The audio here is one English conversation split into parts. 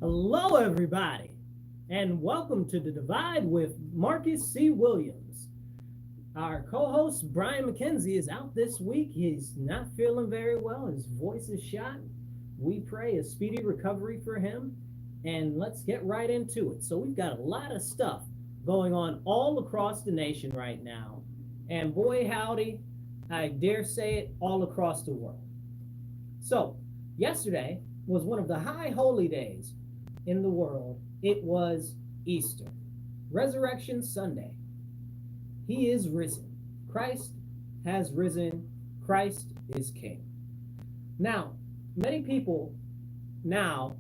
Hello, everybody, and welcome to The Divide with Marcus C. Williams. Our co-host, Brian McKenzie, is out this week. He's not feeling very well. His voice is shot. We pray a speedy recovery for him, and let's get right into it. So we've got a lot of stuff going on all across the nation right now, and boy howdy, I dare say it, all across the world. So, yesterday was one of the high holy days in the world. It was Easter, Resurrection Sunday. He is risen. Christ has risen. Christ is King. Now, many people now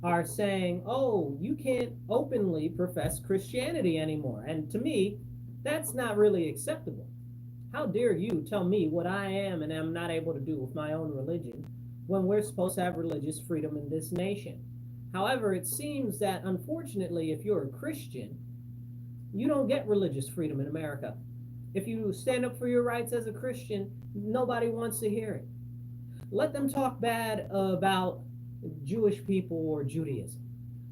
are saying, oh, you can't openly profess Christianity anymore. And to me, that's not really acceptable. How dare you tell me what I am and am not able to do with my own religion when we're supposed to have religious freedom in this nation? However, it seems that unfortunately, if you're a Christian, you don't get religious freedom in America. If you stand up for your rights as a Christian, nobody wants to hear it. Let them talk bad about Jewish people or Judaism.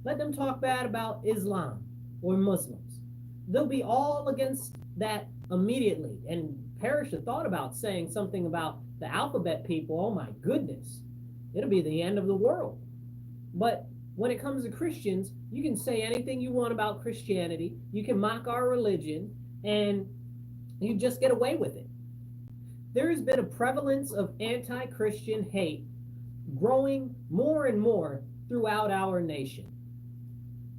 Let them talk bad about Islam or Muslims. They'll be all against that immediately and perish the thought about saying something about the alphabet people. Oh my goodness, it'll be the end of the world. But when it comes to Christians, you can say anything you want about Christianity. You can mock our religion and you just get away with it. There has been a prevalence of anti-Christian hate growing more and more throughout our nation.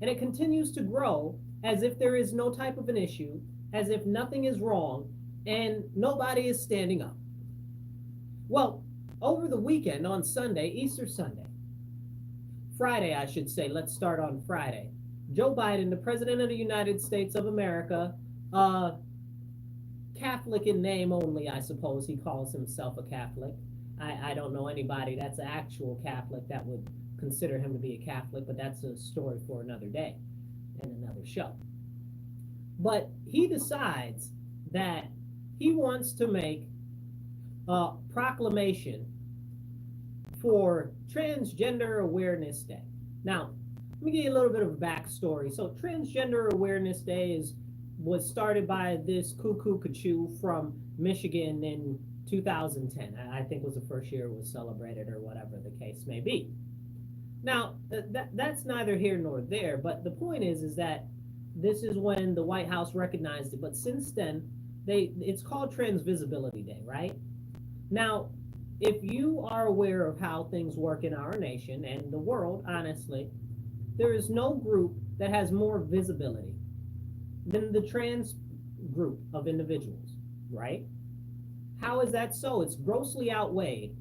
And it continues to grow as if there is no type of an issue, as if nothing is wrong, and nobody is standing up. Well, over the weekend on Sunday, Easter Sunday, Friday, I should say, let's start on Friday. Joe Biden, the President of the United States of America, Catholic in name only, I suppose he calls himself a Catholic. I don't know anybody that's an actual Catholic that would consider him to be a Catholic, but that's a story for another day and another show. But he decides that he wants to make a proclamation for Transgender Awareness Day. Now, let me give you a little bit of a backstory. So Transgender Awareness Day was started by this cuckoo from Michigan in 2010. I think was the first year it was celebrated, or whatever the case may be. Now, that's neither here nor there, but the point is that this is when the White House recognized it. But since then, it's called Trans Visibility Day, right? Now, if you are aware of how things work in our nation and the world, honestly, there is no group that has more visibility than the trans group of individuals, right? How is that so? It's grossly outweighed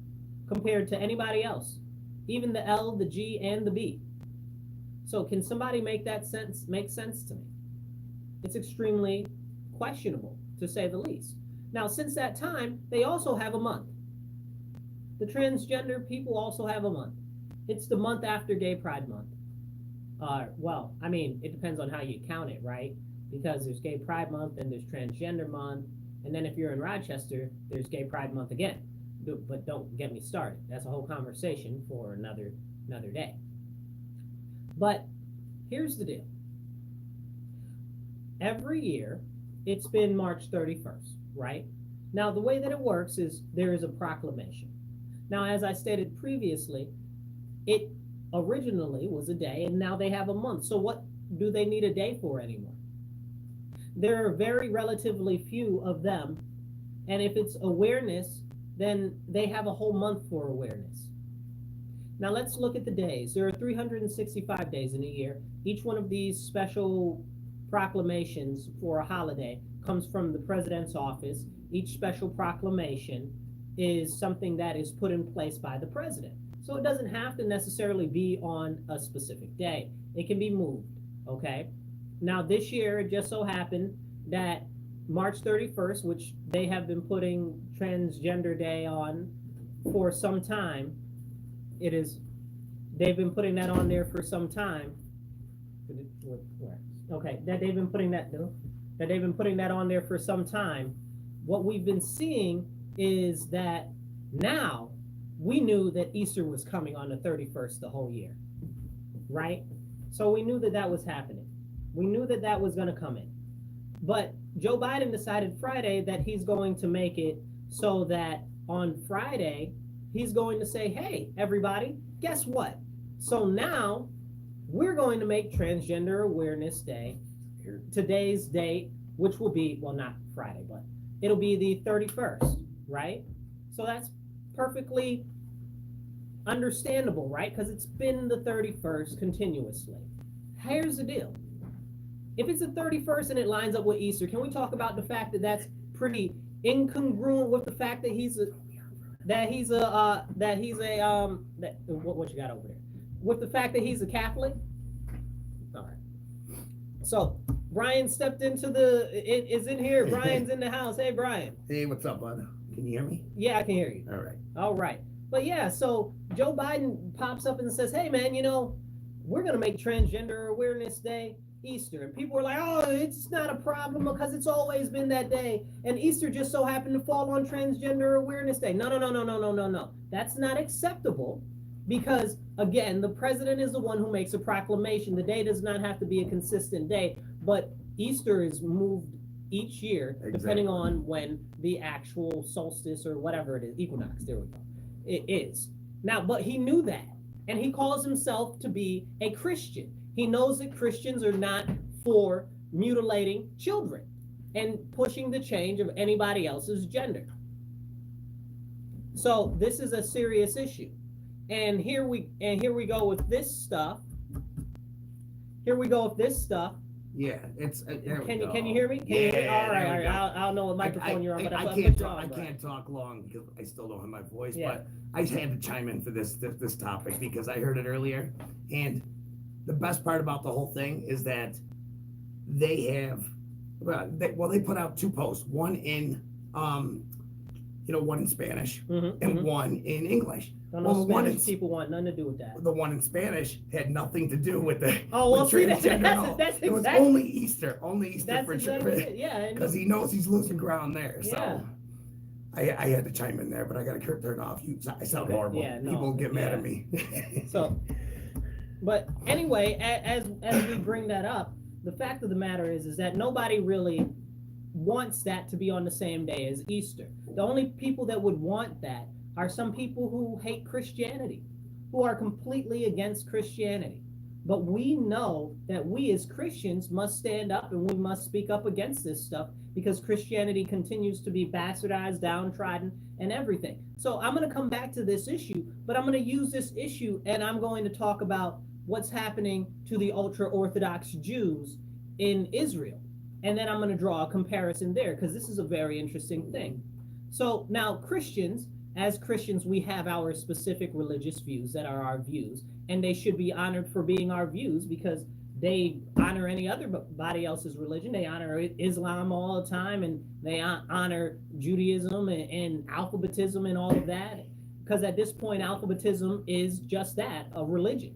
compared to anybody else, even the L, the G, and the B. So can somebody make sense to me? It's extremely questionable, to say the least. Now, since that time, they also have a month. The transgender people also have a month. It's the month after Gay Pride Month. Well, I mean, it depends on how you count it, right? Because there's Gay Pride Month, and there's Transgender Month, and then if you're in Rochester, there's Gay Pride Month again. But don't get me started. That's a whole conversation for another day. But here's the deal. Every year, it's been March 31st, right? Now, the way that it works is there is a proclamation. Now, as I stated previously, it originally was a day, and now they have a month. So what do they need a day for anymore? There are very relatively few of them, and if it's awareness, then they have a whole month for awareness. Now, let's look at the days. There are 365 days in a year. Each one of these special proclamations for a holiday comes from the president's office. Each special proclamation is something that is put in place by the president. So it doesn't have to necessarily be on a specific day. It can be moved, okay? Now, this year, it just so happened that March 31st, which they have been putting Transgender Day on for some time, they've been putting that on there for some time. Okay, that they've been putting that on there for some time. What we've been seeing is that now we knew that Easter was coming on the 31st the whole year. right? So we knew that that was happening. We knew that that was going to come in. But Joe Biden decided Friday that he's going to make it so that on Friday, he's going to say, hey, everybody, guess what? So now we're going to make Transgender Awareness Day today's date, which will be, well, not Friday, but it'll be the 31st, right? So that's perfectly understandable, right? Because it's been the 31st continuously. Here's the deal. If it's the 31st and it lines up with Easter, can we talk about the fact that that's pretty incongruent with the fact that what you got over there? With the fact that he's a Catholic? All right. So Brian stepped into is in here. Brian's in the house. Hey, Brian. Hey, what's up, bud? Can you hear me? Yeah, I can hear you. All right. All right. But yeah, so Joe Biden pops up and says, hey, man, we're going to make Transgender Awareness Day Easter. And people were like, oh, it's not a problem because it's always been that day. And Easter just so happened to fall on Transgender Awareness Day. No. That's not acceptable because, again, the president is the one who makes a proclamation. The day does not have to be a consistent day, but Easter is moved each year, depending on when the actual solstice or whatever it is, equinox, there we go, it is. Now, but he knew that, and he calls himself to be a Christian. He knows that Christians are not for mutilating children and pushing the change of anybody else's gender. So this is a serious issue. And here we go with this stuff. Yeah, it's. Can you hear me? Yeah. All right. I don't know what microphone you're on, but I can't talk long because I still don't have my voice. Yeah. But I just had to chime in for this topic because I heard it earlier, and the best part about the whole thing is that they have, they put out two posts, one in, one in Spanish and one in English. The Spanish people want nothing to do with that. The one in Spanish had nothing to do with the transgender. That's it was only Easter for exactly yeah, because he knows he's losing ground there. So I had to chime in there, but I got to turn off. I sound horrible. Yeah, no, people get mad at me. So. But anyway, as we bring that up, the fact of the matter is that nobody really wants that to be on the same day as Easter. The only people that would want that are some people who hate Christianity, who are completely against Christianity. But we know that we as Christians must stand up and we must speak up against this stuff because Christianity continues to be bastardized, downtrodden, and everything. So I'm going to come back to this issue, but I'm going to use this issue and I'm going to talk about what's happening to the ultra-Orthodox Jews in Israel. And then I'm going to draw a comparison there because this is a very interesting thing. So now as Christians, we have our specific religious views that are our views, and they should be honored for being our views because they honor any other else's religion. They honor Islam all the time, and they honor Judaism and alphabetism and all of that, because at this point, alphabetism is just that, a religion.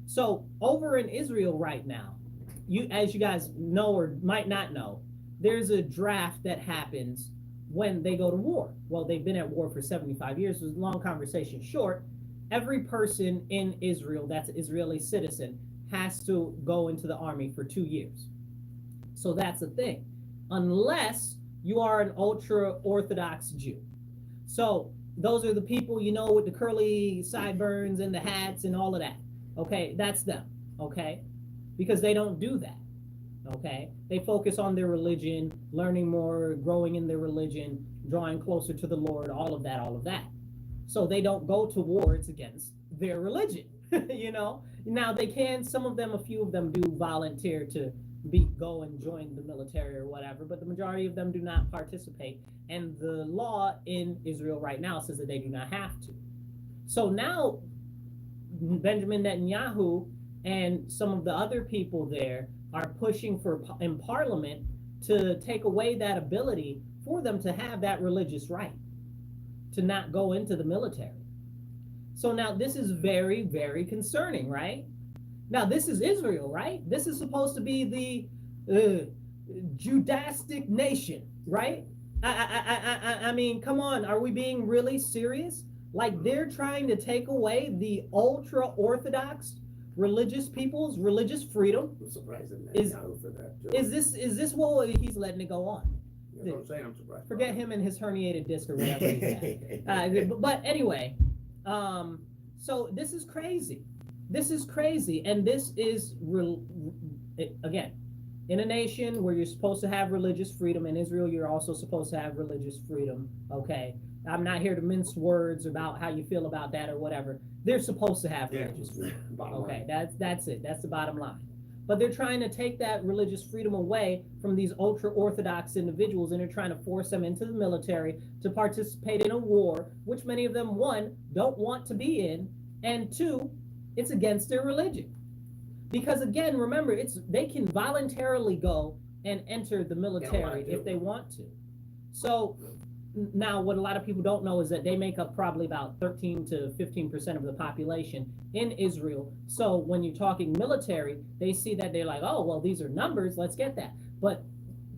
So over in Israel right now, as you guys know or might not know, there's a draft that happens when they go to war. Well, they've been at war for 75 years. So long conversation short, every person in Israel that's an Israeli citizen has to go into the army for 2 years. So that's the thing, unless you are an ultra-Orthodox Jew. So those are the people, with the curly sideburns and the hats and all of that. Okay, that's them, okay? Because they don't do that, okay? They focus on their religion, learning more, growing in their religion, drawing closer to the Lord, all of that. So they don't go to wars against their religion, Now they can, a few of them do volunteer to go and join the military or whatever, but the majority of them do not participate. And the law in Israel right now says that they do not have to. So now Benjamin Netanyahu and some of the other people there are pushing in Parliament to take away that ability for them to have that religious right to not go into the military. So now this is very, very concerning, right? Now this is Israel, right? This is supposed to be the Judastic nation, right? I mean, come on, are we being really serious? Like they're trying to take away the ultra-Orthodox religious people's religious freedom. I'm surprised in Netanyahu for that. Too. Is this what he's letting it go on? You know what I'm saying? I'm surprised. Forget him and his herniated disc or whatever he's at. But anyway, so this is crazy. This is crazy, and this is again, in a nation where you're supposed to have religious freedom, in Israel you're also supposed to have religious freedom. Okay, I'm not here to mince words about how you feel about that or whatever. They're supposed to have religious freedom. Okay, that's it. That's the bottom line. But they're trying to take that religious freedom away from these ultra-Orthodox individuals, and they're trying to force them into the military to participate in a war, which many of them, one, don't want to be in, and two, it's against their religion. Because again, remember, they can voluntarily go and enter the military if they want to. So now what a lot of people don't know is that they make up probably about 13 to 15% of the population in Israel. So when you're talking military, they see that they're like, oh, well, these are numbers, let's get that. But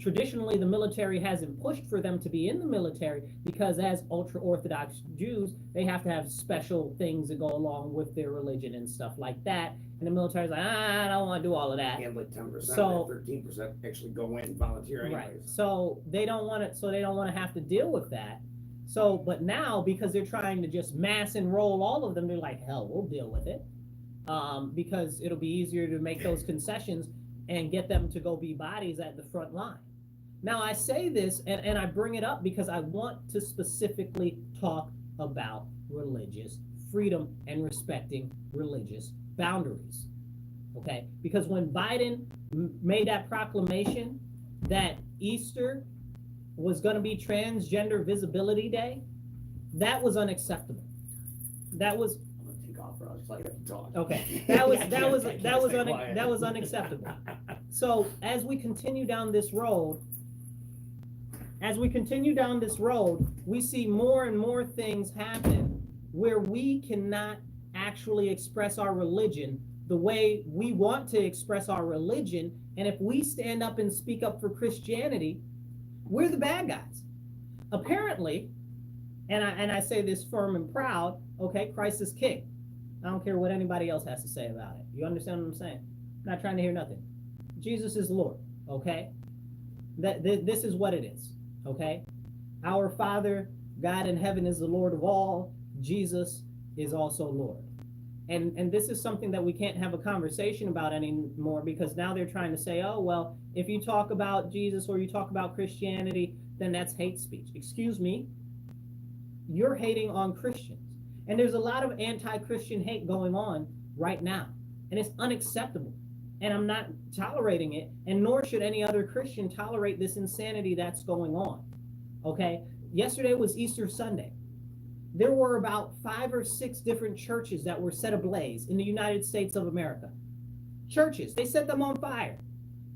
traditionally, the military hasn't pushed for them to be in the military because as ultra-Orthodox Jews, they have to have special things that go along with their religion and stuff like that. And the military's like, I don't want to do all of that. And like 10%, 13% actually go in volunteer anyways. Right. So they don't want to. So they don't want to have to deal with that. So, but now because they're trying to just mass enroll all of them, they're like, hell, we'll deal with it, because it'll be easier to make those concessions and get them to go be bodies at the front line. Now I say this and I bring it up because I want to specifically talk about religious freedom and respecting religious boundaries. Okay, because when Biden made that proclamation that Easter was going to be Transgender Visibility Day, that was unacceptable. That was I'm gonna take off, or I'll just let you talk. okay. That was unacceptable. So as we continue down this road, we see more and more things happen where we cannot actually express our religion the way we want to express our religion. And if we stand up and speak up for Christianity, we're the bad guys. Apparently, and I say this firm and proud, okay, Christ is king. I don't care what anybody else has to say about it. You understand what I'm saying? I'm not trying to hear nothing. Jesus is Lord, okay? This is what it is, okay? Our Father, God in heaven, is the Lord of all. Jesus is also Lord. And this is something that we can't have a conversation about anymore, because now they're trying to say, oh, well, if you talk about Jesus or you talk about Christianity, then that's hate speech. Excuse me, you're hating on Christians. And there's a lot of anti-Christian hate going on right now, and it's unacceptable. And I'm not tolerating it, and nor should any other Christian tolerate this insanity that's going on, okay? Yesterday was Easter Sunday. There were about 5 or 6 different churches that were set ablaze in the United States of America. Churches, they set them on fire,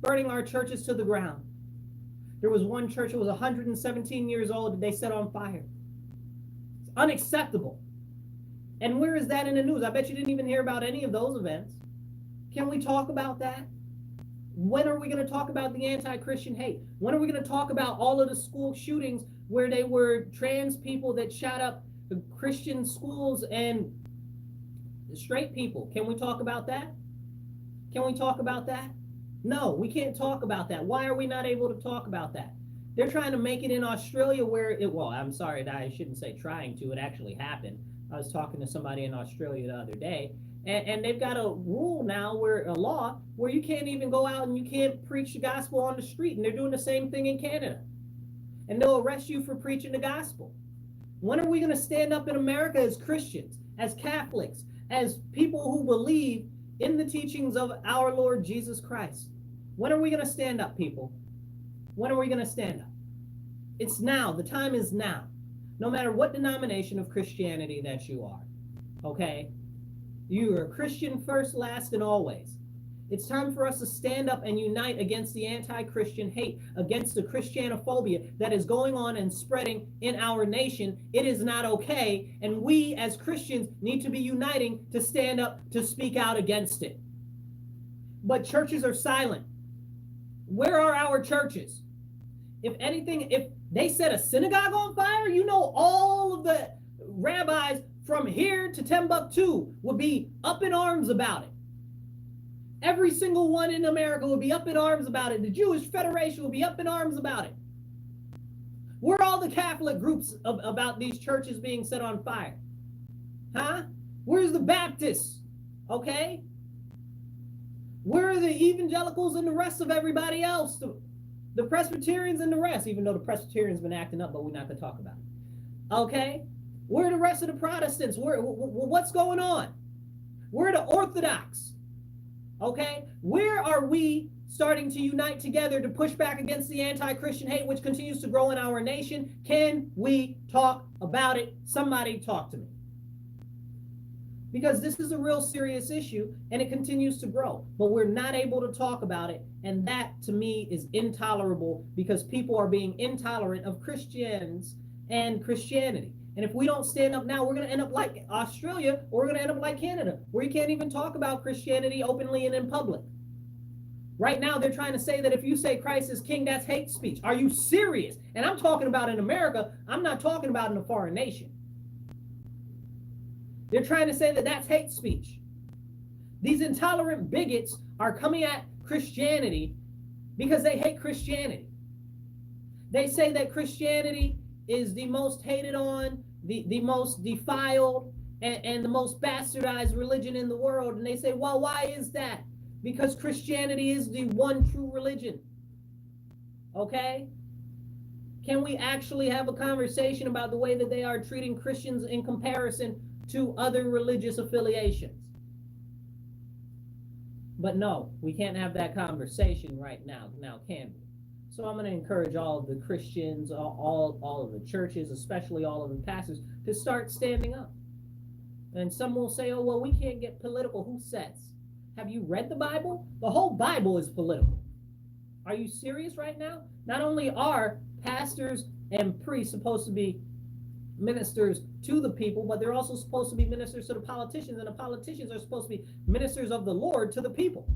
burning our churches to the ground. There was one church that was 117 years old that they set on fire. It's unacceptable. And where is that in the news? I bet you didn't even hear about any of those events. Can we talk about that? When are we going to talk about the anti-Christian hate? When are we going to talk about all of the school shootings where they were trans people that shot up the Christian schools and straight people? Can we talk about that? Can we talk about that? No, we can't talk about that. Why are we not able to talk about that? They're trying to make it in Australia where I'm sorry, I shouldn't say trying to, it actually happened. I was talking to somebody in Australia the other day, and they've got a rule now, a law where you can't even go out and you can't preach the gospel on the street, and they're doing the same thing in Canada. And they'll arrest you for preaching the gospel. When are we going to stand up in America as Christians, as Catholics, as people who believe in the teachings of our Lord Jesus Christ? When are we going to stand up, people? When are we going to stand up? It's now. The time is now. No matter what denomination of Christianity that you are, okay? You are a Christian first, last, and always. It's time for us to stand up and unite against the anti-Christian hate, against the Christianophobia that is going on and spreading in our nation. It is not okay, and we as Christians need to be uniting to stand up to speak out against it. But churches are silent. Where are our churches? If anything, if they set a synagogue on fire, you know all of the rabbis from here to Timbuktu would be up in arms about it. Every single one in America would be up in arms about it. The Jewish Federation would be up in arms about it. Where are all the Catholic groups about these churches being set on fire? Huh? Where's the Baptists? Okay? Where are the evangelicals and the rest of everybody else? The Presbyterians and the rest, even though the Presbyterians been acting up, but we're not going to talk about it. Okay? Where are the rest of the Protestants? What's going on? Where are the Orthodox? Okay? Where are we starting to unite together to push back against the anti-Christian hate which continues to grow in our nation? Can we talk about it? Somebody talk to me. Because this is a real serious issue and it continues to grow, but we're not able to talk about it. And that to me is intolerable because people are being intolerant of Christians and Christianity. And if we don't stand up now, we're going to end up like Australia, or we're going to end up like Canada, where you can't even talk about Christianity openly and in public. Right now, they're trying to say that if you say Christ is king, that's hate speech. Are you serious? And I'm talking about in America. I'm not talking about in a foreign nation. They're trying to say that that's hate speech. These intolerant bigots are coming at Christianity because they hate Christianity. They say that Christianity is the most hated on, the most defiled, and the most bastardized religion in the world. And they say, well, why is that? Because Christianity is the one true religion. Okay? Can we actually have a conversation about the way that they are treating Christians in comparison to other religious affiliations? But no, we can't have that conversation right now, can we? So I'm going to encourage all of the Christians, all of the churches, especially all of the pastors, to start standing up. And some will say, oh, well, we can't get political. Who says? Have you read the Bible? The whole Bible is political. Are you serious right now? Not only are pastors and priests supposed to be ministers to the people, but they're also supposed to be ministers to the politicians, and the politicians are supposed to be ministers of the Lord to the people.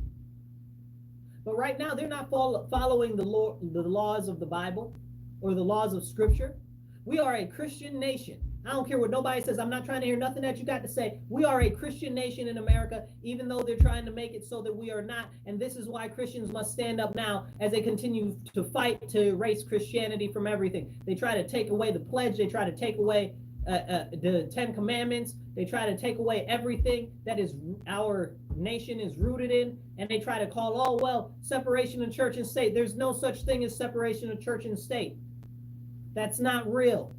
But right now, they're not following the laws of the Bible or the laws of Scripture. We are a Christian nation. I don't care what nobody says. I'm not trying to hear nothing that you got to say. We are a Christian nation in America, even though they're trying to make it so that we are not. And this is why Christians must stand up now as they continue to fight to erase Christianity from everything. They try to take away the pledge. They try to take away the 10 Commandments. They try to take away everything that is our nation is rooted in. And they try to call, oh, well, separation of church and state. There's no such thing as separation of church and state. That's not real.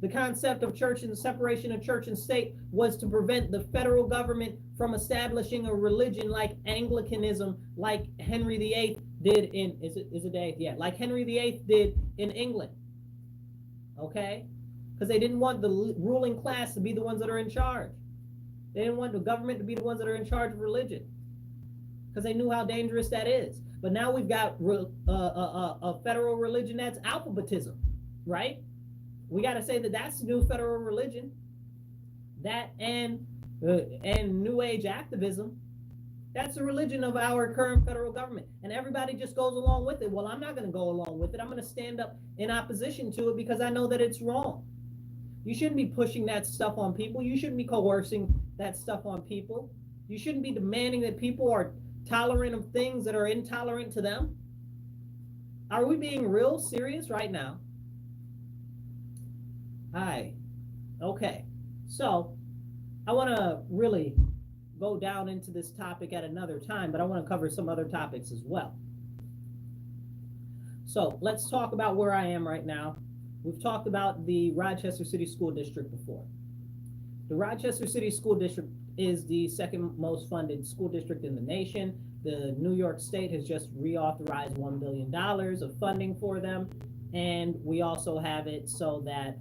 The concept of church and the separation of church and state was to prevent the federal government from establishing a religion like Anglicanism, like Henry VIII did in, is it the 8th? Yeah, like Henry VIII did in England. Okay? Because they didn't want the ruling class to be the ones that are in charge. They didn't want the government to be the ones that are in charge of religion. Because they knew how dangerous that is. But now we've got a federal religion that's alphabetism, right? We got to say that that's the new federal religion. That and New Age activism. That's the religion of our current federal government. And everybody just goes along with it. Well, I'm not going to go along with it. I'm going to stand up in opposition to it because I know that it's wrong. You shouldn't be pushing that stuff on people. You shouldn't be coercing that stuff on people. You shouldn't be demanding that people are tolerant of things that are intolerant to them. Are we being real serious right now? Hi. Okay. So I want to really go down into this topic at another time, but I want to cover some other topics as well. So let's talk about where I am right now. We've talked about the Rochester City School District before. The Rochester City School District is the second most funded school district in the nation. The New York State has just reauthorized $1 billion of funding for them. And we also have it so that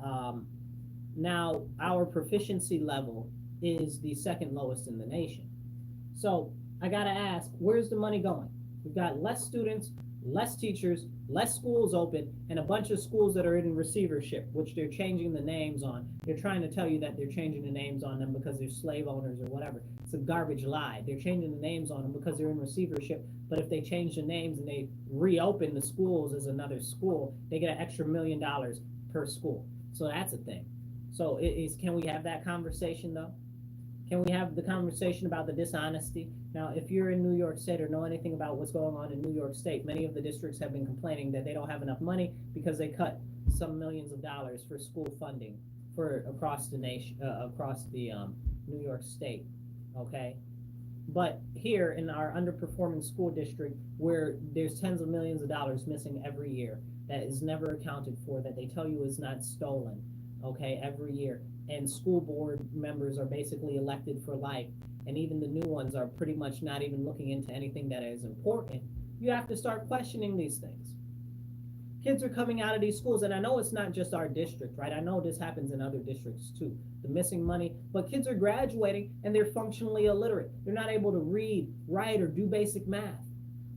now our proficiency level is the second lowest in the nation. So I got to ask, where's the money going? We've got less students, less teachers, less schools open, and a bunch of schools that are in receivership, which they're changing the names on. They're trying to tell you that they're changing the names on them because they're slave owners or whatever. It's a garbage lie. They're changing the names on them because they're in receivership. But if they change the names and they reopen the schools as another school, they get an extra $1 million per school. So that's a thing. So can we have that conversation though? Can we have the conversation about the dishonesty? Now, if you're in New York State or know anything about what's going on in New York State, many of the districts have been complaining that they don't have enough money because they cut some millions of dollars for school funding for across the nation, across the New York State. Okay, but here in our underperforming school district, where there's tens of millions of dollars missing every year that is never accounted for, that they tell you is not stolen, okay, every year, and school board members are basically elected for life, and even the new ones are pretty much not even looking into anything that is important, you have to start questioning these things. Kids are coming out of these schools, and I know it's not just our district, right? I know this happens in other districts too, the missing money, but kids are graduating and they're functionally illiterate. They're not able to read, write, or do basic math.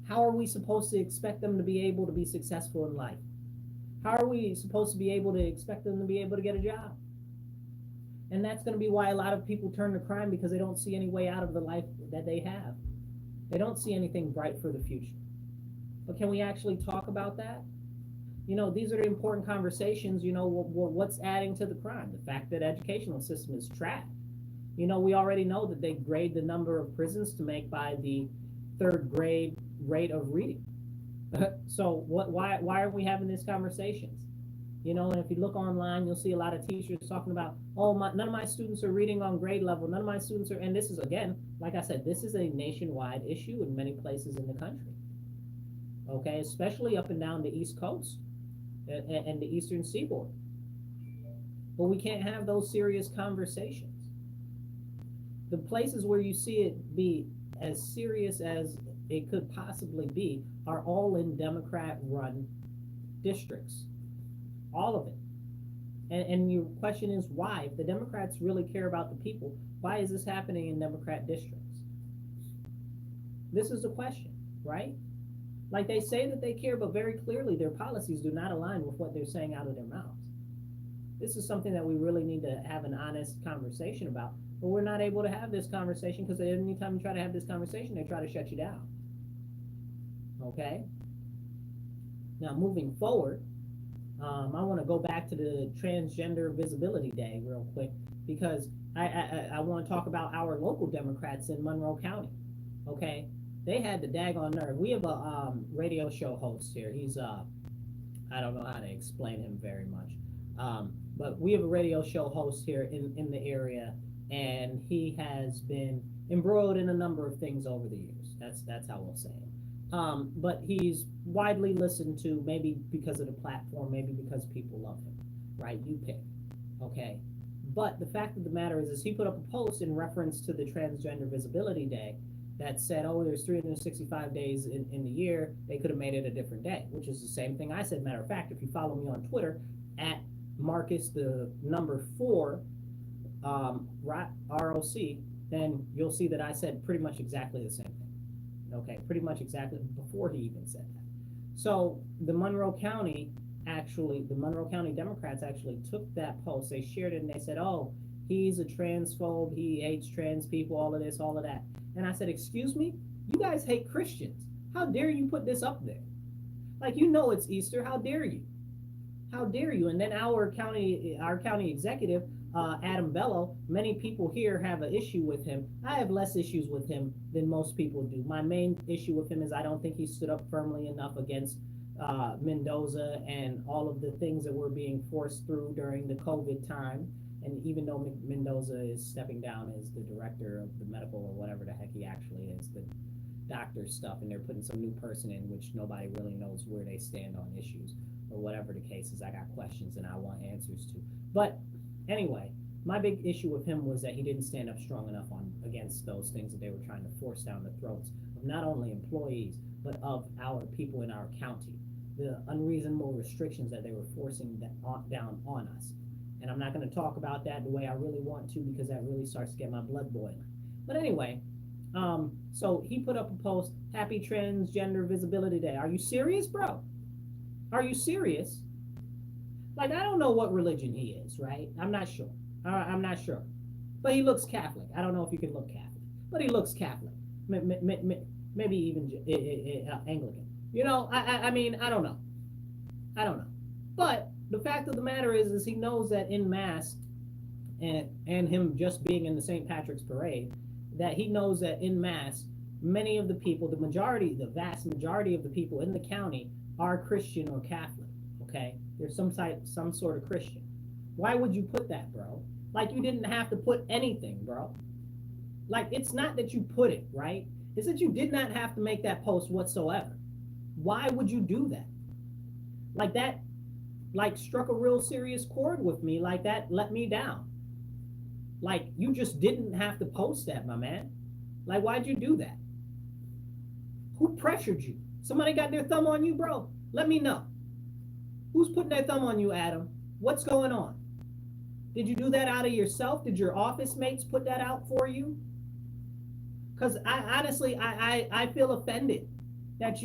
How are we supposed to expect them to be able to be successful in life? How are we supposed to be able to expect them to be able to get a job? And that's going to be why a lot of people turn to crime, because they don't see any way out of the life that they have. They don't see anything bright for the future. But can we actually talk about that? You know, these are the important conversations. You know, what's adding to the crime? The fact that educational system is trash. You know, we already know that they grade the number of prisons to make by the third grade rate of reading. So why aren't we having these conversations? You know, and if you look online, you'll see a lot of teachers talking about, oh, none of my students are reading on grade level. None of my students are, and this is, again, like I said, this is a nationwide issue in many places in the country. Okay, especially up and down the East Coast and the Eastern Seaboard. But we can't have those serious conversations. The places where you see it be as serious as it could possibly be are all in Democrat-run districts. All of it. And your question is why? If the Democrats really care about the people, why is this happening in Democrat districts? This is the question, right? Like, they say that they care, but very clearly their policies do not align with what they're saying out of their mouths. This is something that we really need to have an honest conversation about, but we're not able to have this conversation because anytime you try to have this conversation, they try to shut you down. Okay? Now, moving forward, I want to go back to the Transgender Visibility Day real quick, because I want to talk about our local Democrats in Monroe County. Okay? They had the daggone nerve. We have a radio show host here. He's, I don't know how to explain him very much. But we have a radio show host here in the area, and he has been embroiled in a number of things over the years. That's how we'll say it. But he's widely listened to, maybe because of the platform, maybe because people love him, right? You pick, okay? But the fact of the matter is he put up a post in reference to the Transgender Visibility Day that said, oh, there's 365 days in the year. They could have made it a different day, which is the same thing I said. Matter of fact, if you follow me on Twitter, at Marcus, the number 4, ROC, then you'll see that I said pretty much exactly the same thing. Okay, pretty much exactly before he even said that. So the Monroe County Democrats actually took that post, they shared it, and they said, oh, he's a transphobe, he hates trans people, all of this, all of that. And I said, excuse me? You guys hate Christians. How dare you put this up there? Like, you know it's Easter, how dare you? How dare you? And then our county executive, Adam Bello, many people here have an issue with him. I have less issues with him than most people do. My main issue with him is I don't think he stood up firmly enough against Mendoza and all of the things that were being forced through during the COVID time. And even though Mendoza is stepping down as the director of the medical, or whatever the heck he actually is, the doctor stuff, and they're putting some new person in, which nobody really knows where they stand on issues, or whatever the case is. I got questions and I want answers to. But anyway, my big issue with him was that he didn't stand up strong enough against those things that they were trying to force down the throats of not only employees, but of our people in our county. The unreasonable restrictions that they were forcing down on us. And I'm not going to talk about that the way I really want to, because that really starts to get my blood boiling. But anyway, so he put up a post, Happy Transgender Visibility Day. Are you serious, bro? Are you serious? Like, I don't know what religion he is, right? I'm not sure. I'm not sure. But he looks Catholic. I don't know if you can look Catholic, but he looks Catholic. Maybe even Anglican. You know, I mean, I don't know. I don't know. But the fact of the matter is he knows that in Mass, and him just being in the St. Patrick's Parade, that he knows that in Mass, many of the people, the vast majority of the people in the county are Christian or Catholic. Okay, there's some sort of Christian. Why would you put that, bro? Like, you didn't have to put anything, bro. Like, it's not that you put it, right? It's that you did not have to make that post whatsoever. Why would you do that? Like, that, like, struck a real serious chord with me. Like, that let me down. Like, you just didn't have to post that, my man. Like, why'd you do that? Who pressured you? Somebody got their thumb on you, bro? Let me know. Who's putting their thumb on you, Adam? What's going on? Did you do that out of yourself? Did your office mates put that out for you? Because I feel offended that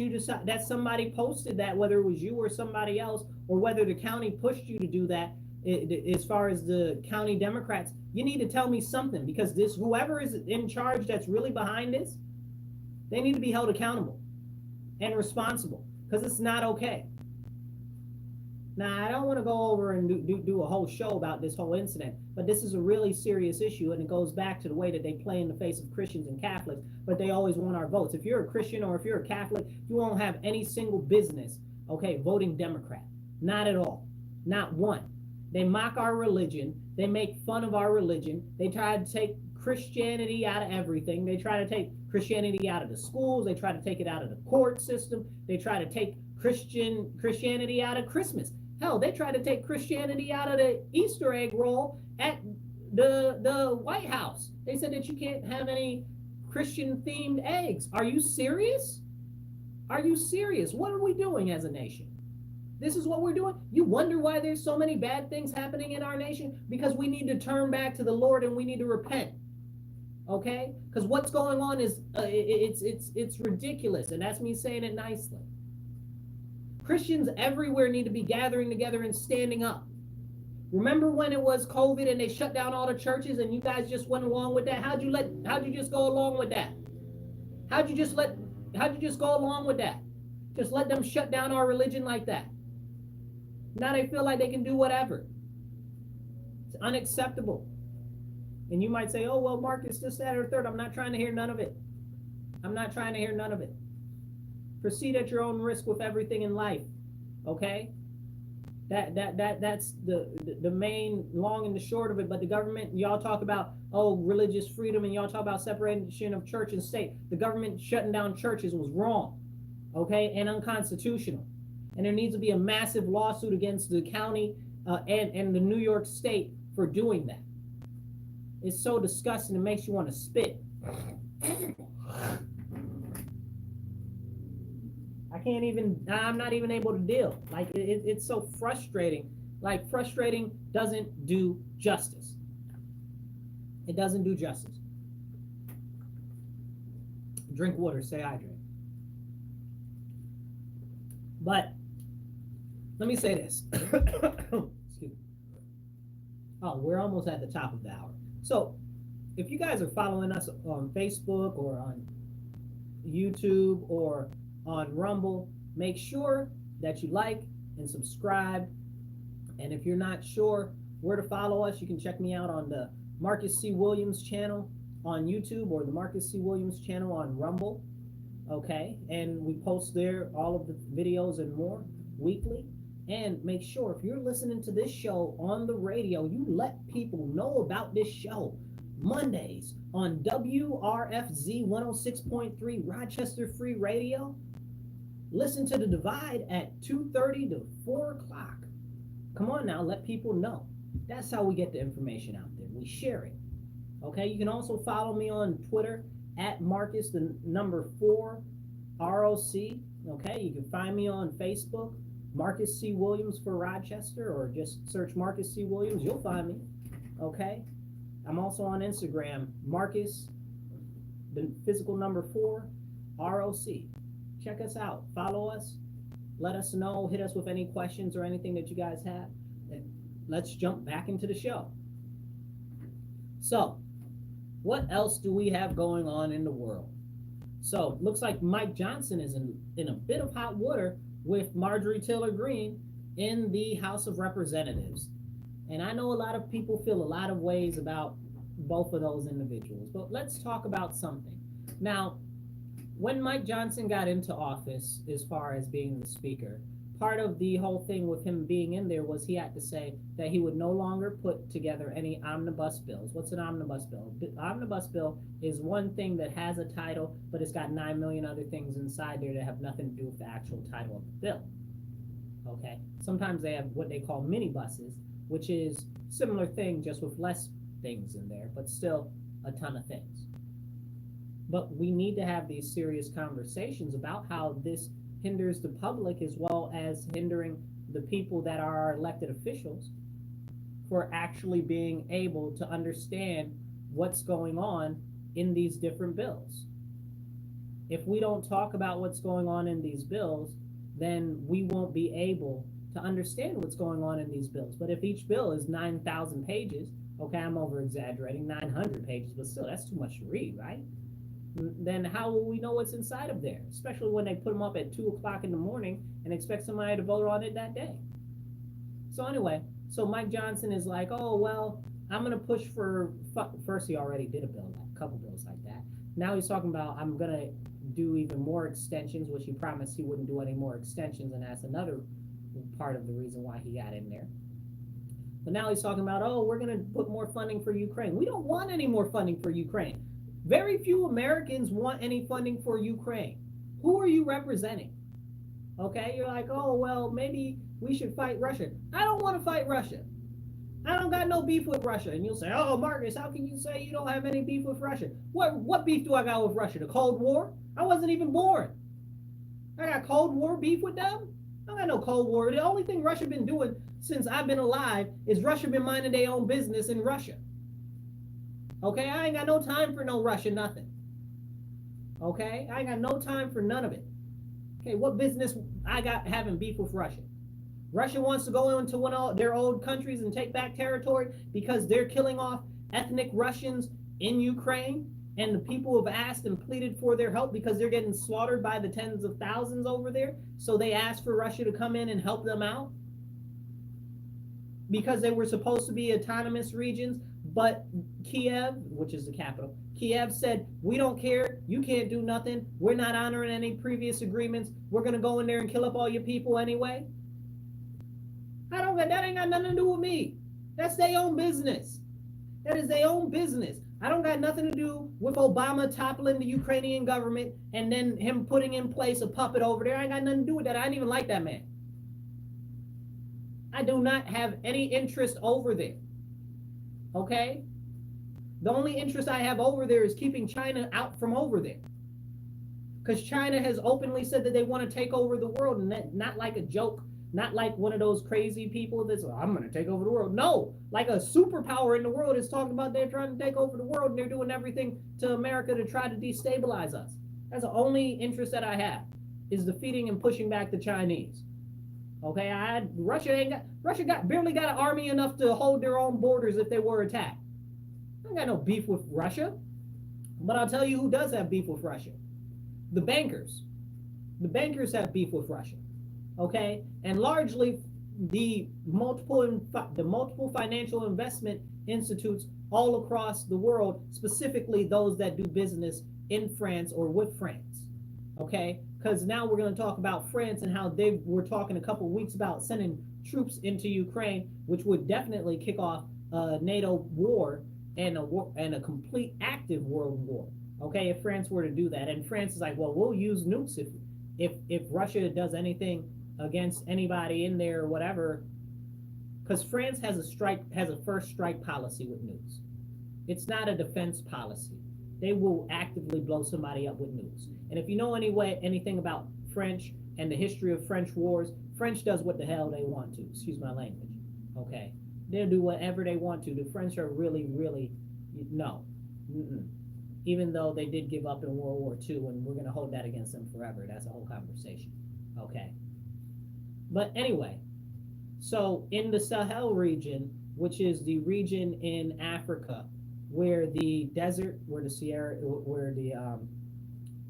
that somebody posted that, whether it was you or somebody else, or whether the county pushed you to do that. As far as the county Democrats, you need to tell me something, because whoever is in charge that's really behind this, they need to be held accountable and responsible, because it's not okay. Now, I don't want to go over and do a whole show about this whole incident, but this is a really serious issue, and it goes back to the way that they play in the face of Christians and Catholics, but they always want our votes. If you're a Christian or if you're a Catholic, you won't have any single business, okay, voting Democrat. Not at all. Not one. They mock our religion. They make fun of our religion. They try to take Christianity out of everything. They try to take Christianity out of the schools. They try to take it out of the court system. They try to take Christianity out of Christmas. Hell, they tried to take Christianity out of the Easter egg roll at the White House. They said that you can't have any Christian-themed eggs. Are you serious? Are you serious? What are we doing as a nation? This is what we're doing? You wonder why there's so many bad things happening in our nation? Because we need to turn back to the Lord and we need to repent. Okay? Because what's going on is it's ridiculous, and that's me saying it nicely. Christians everywhere need to be gathering together and standing up. Remember when it was COVID and they shut down all the churches and you guys just went along with that? How'd you just go along with that? How'd you just go along with that? Just let them shut down our religion like that. Now they feel like they can do whatever. It's unacceptable. And you might say, oh, well, Marcus, this, that, or third. I'm not trying to hear none of it. I'm not trying to hear none of it. Proceed at your own risk with everything in life, okay? That's the main long and the short of it. But the government, y'all talk about, oh, religious freedom, and y'all talk about separation of church and state. The government shutting down churches was wrong, okay, and unconstitutional. And there needs to be a massive lawsuit against the county and the New York State for doing that. It's so disgusting, it makes you want to spit. I'm not even able to deal. Like, it's so frustrating. Like, frustrating doesn't do justice. It doesn't do justice. Drink water, stay hydrated. But, let me say this. Excuse me. Oh, we're almost at the top of the hour. So, if you guys are following us on Facebook or on YouTube or on Rumble, make sure that you like and subscribe. And if you're not sure where to follow us, you can check me out on the Marcus C. Williams channel on YouTube or the Marcus C. Williams channel on Rumble. Okay, and we post there all of the videos and more weekly. And make sure, if you're listening to this show on the radio, you let people know about this show. Mondays on WRFZ 106.3 Rochester Free Radio. Listen to The Divide at 2:30 to 4 o'clock. Come on now, let people know. That's how we get the information out there. We share it. Okay, you can also follow me on Twitter at Marcus, the number 4, ROC. Okay, you can find me on Facebook, Marcus C. Williams for Rochester, or just search Marcus C. Williams. You'll find me. Okay, I'm also on Instagram, Marcus, the physical number 4, ROC. Check us out. Follow us. Let us know. Hit us with any questions or anything that you guys have. And let's jump back into the show. So, what else do we have going on in the world? So, looks like Mike Johnson is in a bit of hot water with Marjorie Taylor Greene in the House of Representatives. And I know a lot of people feel a lot of ways about both of those individuals. But let's talk about something. Now, when Mike Johnson got into office, as far as being the speaker, part of the whole thing with him being in there was he had to say that he would no longer put together any omnibus bills. What's an omnibus bill? Omnibus bill is one thing that has a title, but it's got 9 million other things inside there that have nothing to do with the actual title of the bill. Okay? Sometimes they have what they call minibuses, which is similar thing, just with less things in there, but still a ton of things. But we need to have these serious conversations about how this hinders the public as well as hindering the people that are our elected officials for actually being able to understand what's going on in these different bills. If we don't talk about what's going on in these bills, then we won't be able to understand what's going on in these bills. But if each bill is 9,000 pages, okay, I'm over exaggerating, 900 pages, but still, that's too much to read, right? Then how will we know what's inside of there? Especially when they put them up at 2 o'clock in the morning and expect somebody to vote on it that day. So anyway, so Mike Johnson is like, oh, well, I'm going to push for, first he already did a couple bills like that. Now he's talking about, I'm going to do even more extensions, which he promised he wouldn't do any more extensions, and that's another part of the reason why he got in there. But now he's talking about, oh, we're going to put more funding for Ukraine. We don't want any more funding for Ukraine. Very few Americans want any funding for Ukraine. Who are you representing? Okay, you're like, oh, well, maybe we should fight Russia. I don't want to fight Russia. I don't got no beef with Russia. And you'll say, oh, Marcus, how can you say you don't have any beef with Russia? What beef do I got with Russia? The Cold War? I wasn't even born. I got Cold War beef with them? I don't got no Cold War. The only thing Russia been doing since I've been alive is Russia been minding their own business in Russia. Okay, I ain't got no time for no Russia, nothing. Okay, I ain't got no time for none of it. Okay, what business I got having beef with Russia? Russia wants to go into one of their old countries and take back territory because they're killing off ethnic Russians in Ukraine, and the people have asked and pleaded for their help because they're getting slaughtered by the tens of thousands over there. So they asked for Russia to come in and help them out because they were supposed to be autonomous regions. But Kiev, which is the capital, Kiev said, we don't care. You can't do nothing. We're not honoring any previous agreements. We're going to go in there and kill up all your people anyway. That ain't got nothing to do with me. That's their own business. That is their own business. I don't got nothing to do with Obama toppling the Ukrainian government and then him putting in place a puppet over there. I ain't got nothing to do with that. I didn't even like that man. I do not have any interest over there. Okay? The only interest I have over there is keeping China out from over there. Because China has openly said that they want to take over the world, and that, not like a joke, not like one of those crazy people that's, oh, I'm going to take over the world. No, like a superpower in the world is talking about they're trying to take over the world, and they're doing everything to America to try to destabilize us. That's the only interest that I have, is defeating and pushing back the Chinese. Okay, Russia barely got an army enough to hold their own borders if they were attacked. I don't got no beef with Russia. But I'll tell you who does have beef with Russia. The bankers. The bankers have beef with Russia. Okay? And largely the multiple financial investment institutes all across the world, specifically those that do business in France or with France. Okay? Because now we're going to talk about France and how they were talking a couple of weeks about sending troops into Ukraine, which would definitely kick off a NATO war and a complete active world war. Okay, if France were to do that, and France is like, well, we'll use nukes if Russia does anything against anybody in there or whatever, because France has a first strike policy with nukes. It's not a defense policy. They will actively blow somebody up with nukes. And if you know anything about French and the history of French wars, French does what the hell they want to. Excuse my language. Okay, they'll do whatever they want to. The French are really, really no. Even though they did give up in World War II, and we're going to hold that against them forever. That's a whole conversation. Okay. But anyway, so in the Sahel region, which is the region in Africa where the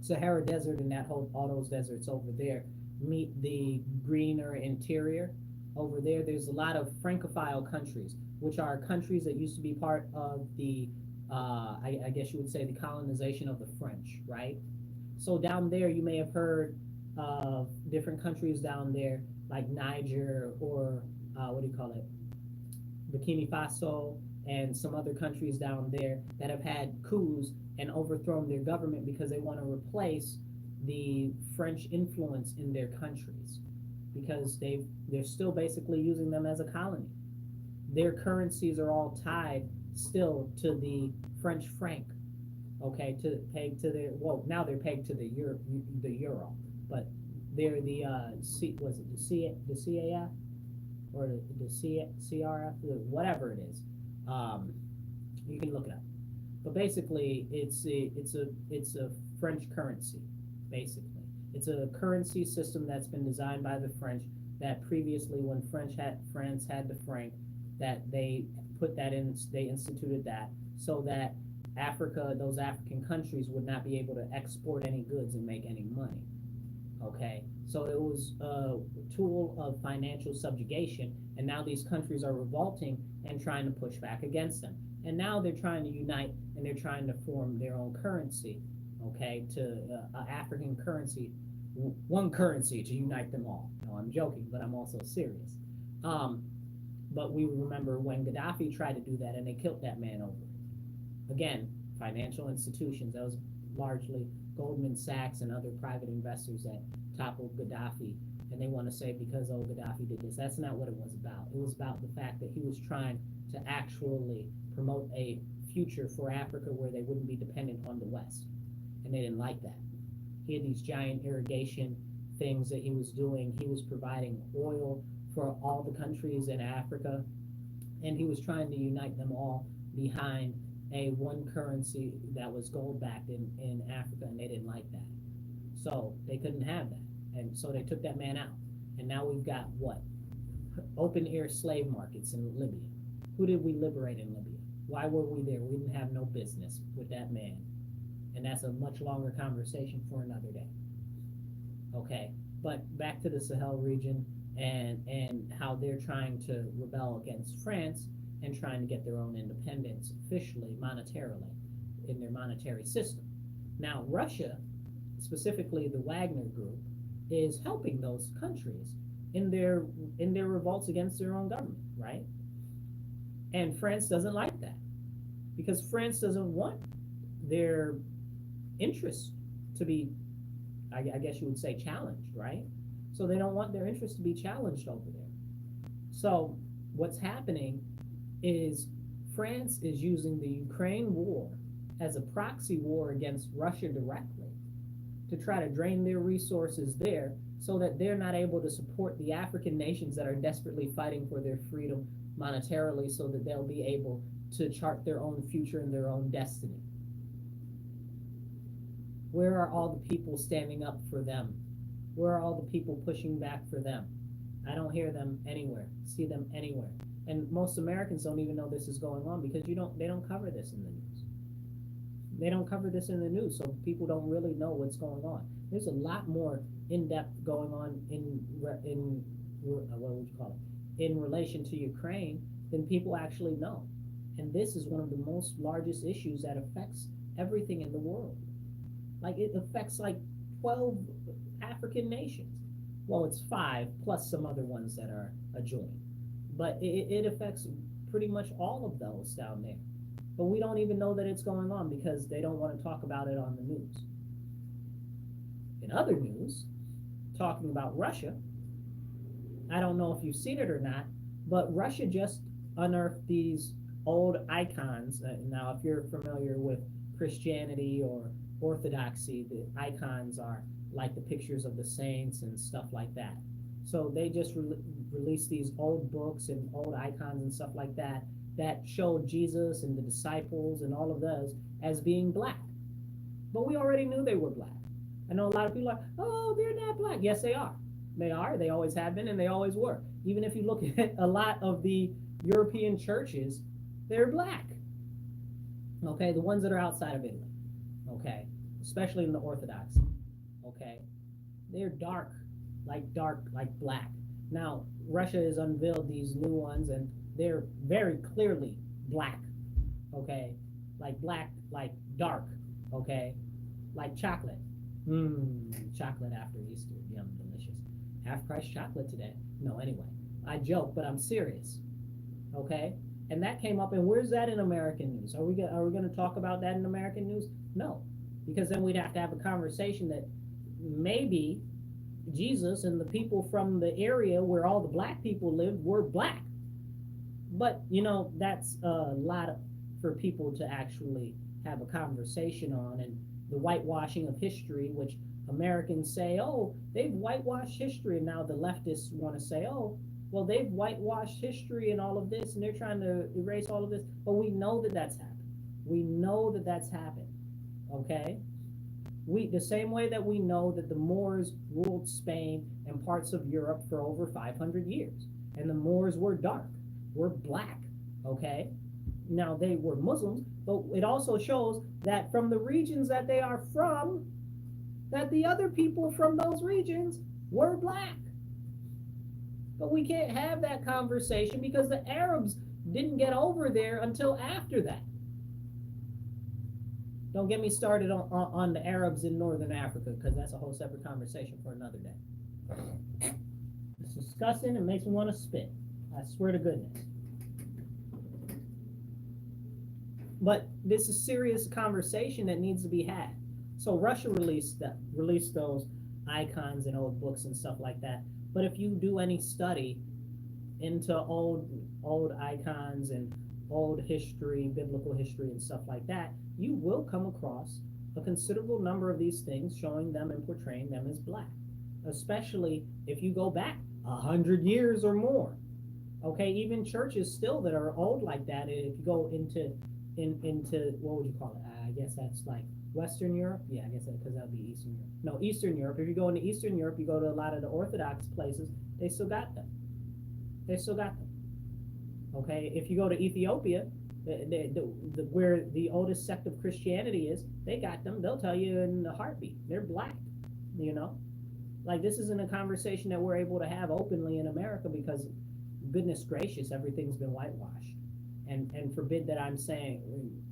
Sahara Desert and all those deserts over there meet the greener interior. Over there's a lot of Francophile countries, which are countries that used to be part of the I guess you would say the colonization of the French, right? So down there, you may have heard of different countries down there, like Niger or what do you call it, Burkina Faso, and some other countries down there that have had coups and overthrown their government because they want to replace the French influence in their countries because they're still basically using them as a colony. Their currencies are all tied still to the French franc, okay, to pegged to their now they're pegged to the euro, but they're the was it the CAF or the CRF, whatever it is. You can look it up. But basically, it's a French currency. Basically, it's a currency system that's been designed by the French. That previously, when France had the franc, that they put that in. They instituted that so that those African countries would not be able to export any goods and make any money. Okay, so it was a tool of financial subjugation, and now these countries are revolting and trying to push back against them. And now they're trying to unite and they're trying to form their own currency, okay, to an African currency, one currency to unite them all. No, I'm joking, but I'm also serious. But we remember when Gaddafi tried to do that and they killed that man over it. Again, financial institutions, that was largely Goldman Sachs and other private investors that toppled Gaddafi, and they want to say because Gaddafi did this. That's not what it was about. It was about the fact that he was trying to actually promote a future for Africa where they wouldn't be dependent on the West, and they didn't like that. He had these giant irrigation things that he was doing. He was providing oil for all the countries in Africa, and he was trying to unite them all behind a one currency that was gold backed in Africa, and they didn't like that. So they couldn't have that. And so they took that man out. And now we've got what? Open air slave markets in Libya. Who did we liberate in Libya? Why were we there? We didn't have no business with that man. And that's a much longer conversation for another day. Okay, but back to the Sahel region and how they're trying to rebel against France and trying to get their own independence officially, monetarily, in their monetary system. Now, Russia, specifically the Wagner Group, is helping those countries in their revolts against their own government, right? And France doesn't like that because France doesn't want their interests to be, I guess you would say, challenged, right? So they don't want their interests to be challenged over there. So what's happening is France is using the Ukraine war as a proxy war against Russia directly to try to drain their resources there so that they're not able to support the African nations that are desperately fighting for their freedom monetarily so that they'll be able to chart their own future and their own destiny. Where are all the people standing up for them? Where are all the people pushing back for them? I don't hear them anywhere, see them anywhere. And most Americans don't even know this is going on because they don't cover this in the news. They don't cover this in the news, so people don't really know what's going on. There's a lot more in-depth going on in what would you call it, in relation to Ukraine than people actually know. And this is one of the most largest issues that affects everything in the world. Like it affects like 12 African nations. Well, it's 5 plus some other ones that are adjoining. But it affects pretty much all of those down there. But we don't even know that it's going on because they don't want to talk about it on the news. In other news, talking about Russia, I don't know if you've seen it or not, but Russia just unearthed these old icons. Now, if you're familiar with Christianity or Orthodoxy, the icons are like the pictures of the saints and stuff like that. So they just released these old books and old icons and stuff like that showed Jesus and the disciples and all of those as being black. But we already knew they were black. I know a lot of people are like, oh, they're not black. Yes, they are. They are. They always have been and they always were. Even if you look at a lot of the European churches, they're black. Okay, the ones that are outside of Italy. Okay, especially in the Orthodoxy. Okay, they're dark like black. Now, Russia has unveiled these new ones and they're very clearly black, okay? Like black, like dark, okay? Like chocolate, Chocolate after Easter. Yum, delicious. Half price chocolate today. No, anyway. I joke, but I'm serious. Okay? And that came up, and where's that in American news? Are we going to talk about that in American news? No. Because then we'd have to have a conversation that maybe Jesus and the people from the area where all the black people lived were black. But, that's a lot for people to actually have a conversation on. And the whitewashing of history, which Americans say, oh, they've whitewashed history. And now the leftists want to say, oh, well, they've whitewashed history and all of this, and they're trying to erase all of this. But we know that that's happened. We know that that's happened. Okay? The same way that we know that the Moors ruled Spain and parts of Europe for over 500 years. And the Moors were dark, were black. Okay? Now, they were Muslims, but it also shows that from the regions that they are from, that the other people from those regions were black. But we can't have that conversation because the Arabs didn't get over there until after that. Don't get me started on the Arabs in Northern Africa, because that's a whole separate conversation for another day. It's disgusting. It makes me want to spit. I swear to goodness. But this is a serious conversation that needs to be had. So Russia released those icons and old books and stuff like that. But if you do any study into old icons and old history, biblical history and stuff like that, you will come across a considerable number of these things showing them and portraying them as black, especially if you go back 100 years or more. Okay, even churches still that are old like that, if you go into what would you call it? I guess that's like Western Europe? Yeah, I guess because that would be Eastern Europe. No, Eastern Europe. If you go into Eastern Europe, you go to a lot of the Orthodox places, they still got them. They still got them. Okay, if you go to Ethiopia, where the oldest sect of Christianity is, they got them. They'll tell you in a heartbeat. They're black, Like, this isn't a conversation that we're able to have openly in America because, goodness gracious, everything's been whitewashed. And forbid that I'm saying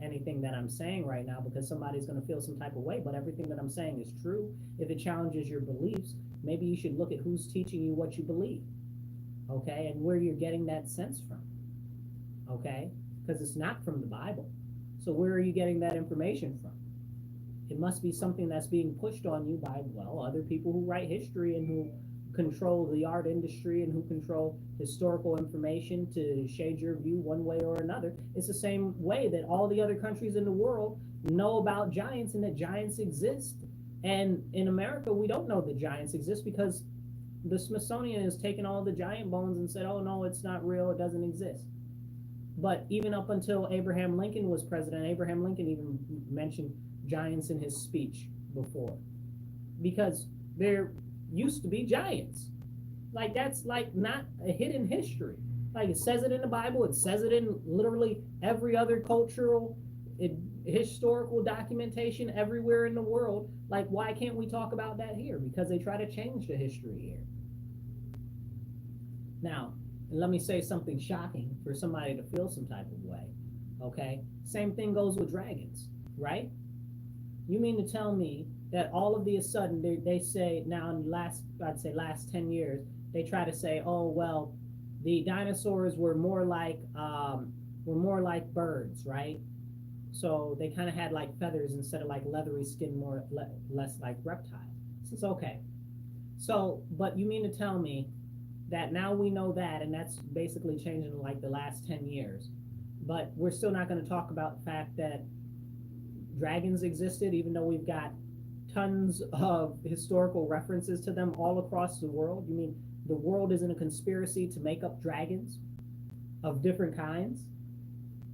anything that I'm saying right now because somebody's going to feel some type of way, but everything that I'm saying is true. If it challenges your beliefs, maybe you should look at who's teaching you what you believe, okay, and where you're getting that sense from, okay, because it's not from the Bible. So where are you getting that information from? It must be something that's being pushed on you by, other people who write history and who control the art industry and who control historical information to shade your view one way or another. It's the same way that all the other countries in the world know about giants and that giants exist. And in America, we don't know that giants exist because the Smithsonian has taken all the giant bones and said, oh, no, it's not real. It doesn't exist. But even up until Abraham Lincoln was president, Abraham Lincoln even mentioned giants in his speech before because there used to be giants. Like, that's like not a hidden history. Like, it says it in the Bible. It says it in literally every other cultural, historical documentation everywhere in the world. Like, why can't we talk about that here? Because they try to change the history here. Now, let me say something shocking for somebody to feel some type of way. Okay? Same thing goes with dragons, right? You mean to tell me that all of a sudden they say now in the last 10 years, they try to say, oh, well, the dinosaurs were more like birds, right? So they kind of had like feathers instead of like leathery skin, less like reptiles. So it's okay. So, but you mean to tell me that now we know that, and that's basically changing in like the last 10 years, but we're still not going to talk about the fact that dragons existed, even though we've got tons of historical references to them all across the world? You mean the world is in a conspiracy to make up dragons of different kinds?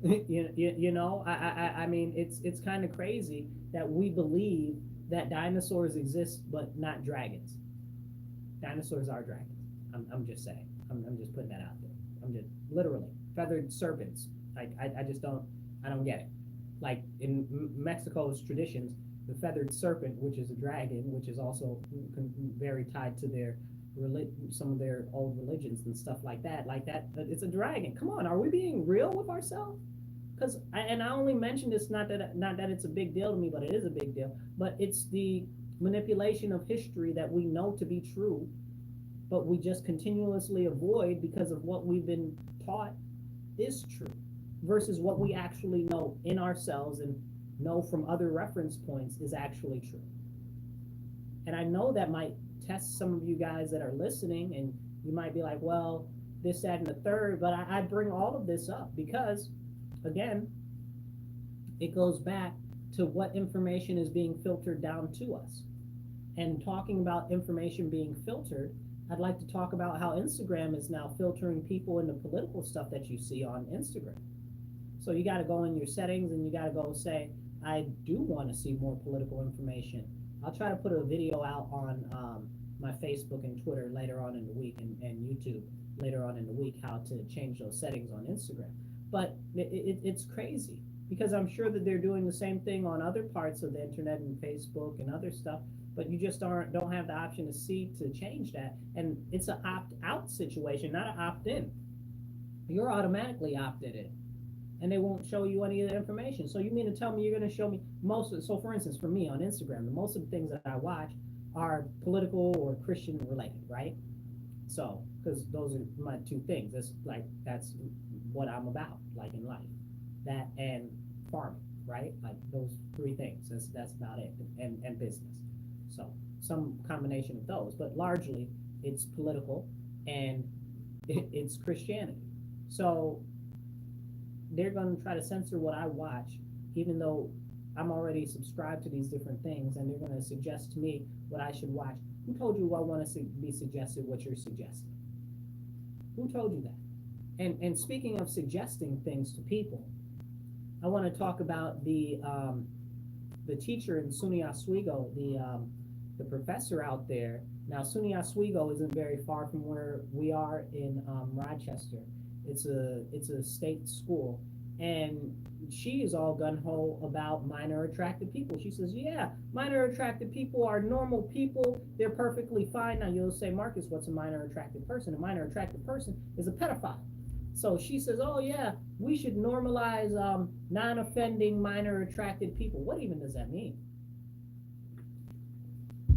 I mean, it's kind of crazy that we believe that dinosaurs exist but not dragons. Dinosaurs are dragons. I'm just saying. I'm just putting that out there. I'm just literally feathered serpents. Like, I don't get it. Like in Mexico's traditions, the feathered serpent, which is a dragon, which is also very tied to some of their old religions and stuff like that. It's a dragon. Come on, are we being real with ourselves? I only mention this not that it's a big deal to me, but it is a big deal. But it's the manipulation of history that we know to be true, but we just continuously avoid because of what we've been taught is true, versus what we actually know in ourselves and know from other reference points is actually true. And I know that might test some of you guys that are listening, and you might be like, well, this, that, and the third, but I bring all of this up because, again, it goes back to what information is being filtered down to us. And talking about information being filtered, I'd like to talk about how Instagram is now filtering people into political stuff that you see on Instagram. So you got to go in your settings and you got to go say, I do want to see more political information. I'll try to put a video out on my Facebook and Twitter later on in the week, and YouTube later on in the week, how to change those settings on Instagram. But it's crazy because I'm sure that they're doing the same thing on other parts of the internet and Facebook and other stuff, but you just don't have the option to change that. And it's an opt-out situation, not an opt-in. You're automatically opted in, and they won't show you any of the information. So you mean to tell me you're going to show me so for instance, for me on Instagram, most of the things that I watch are political or Christian related, right? So, because those are my two things. That's what I'm about, like in life. That and farming, right? Like those three things. That's about it. And business. So some combination of those, but largely it's political and it's Christianity. So they're going to try to censor what I watch, even though I'm already subscribed to these different things, and they're going to suggest to me what I should watch. Who told you I want to be suggested what you're suggesting? Who told you that? And speaking of suggesting things to people, I want to talk about the teacher in SUNY Oswego, the professor out there. Now, SUNY Oswego isn't very far from where we are in Rochester. It's a state school, and she is all gung-ho about minor attracted people. She says, yeah, minor attracted people are normal people. They're perfectly fine. Now, you'll say, Marcus, what's a minor attracted person? A minor attracted person is a pedophile. So she says, oh, yeah, we should normalize non-offending minor attracted people. What even does that mean?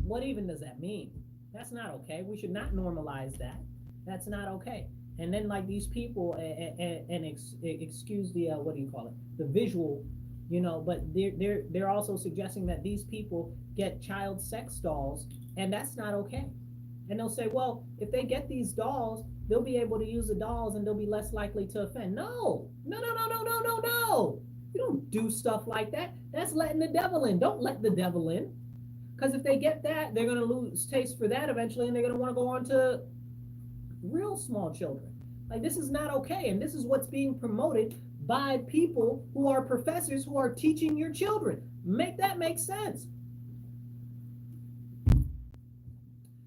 What even does that mean? That's not okay. We should not normalize that. That's not okay. And then like these people, excuse the what do you call it? The visual, but they're also suggesting that these people get child sex dolls, and that's not okay. And they'll say, well, if they get these dolls, they'll be able to use the dolls and they'll be less likely to offend. No. You don't do stuff like that. That's letting the devil in. Don't let the devil in. Because if they get that, they're going to lose taste for that eventually, and they're going to want to go on to real small children. Like, this is not okay, and this is what's being promoted by people who are professors who are teaching your children. Make that make sense.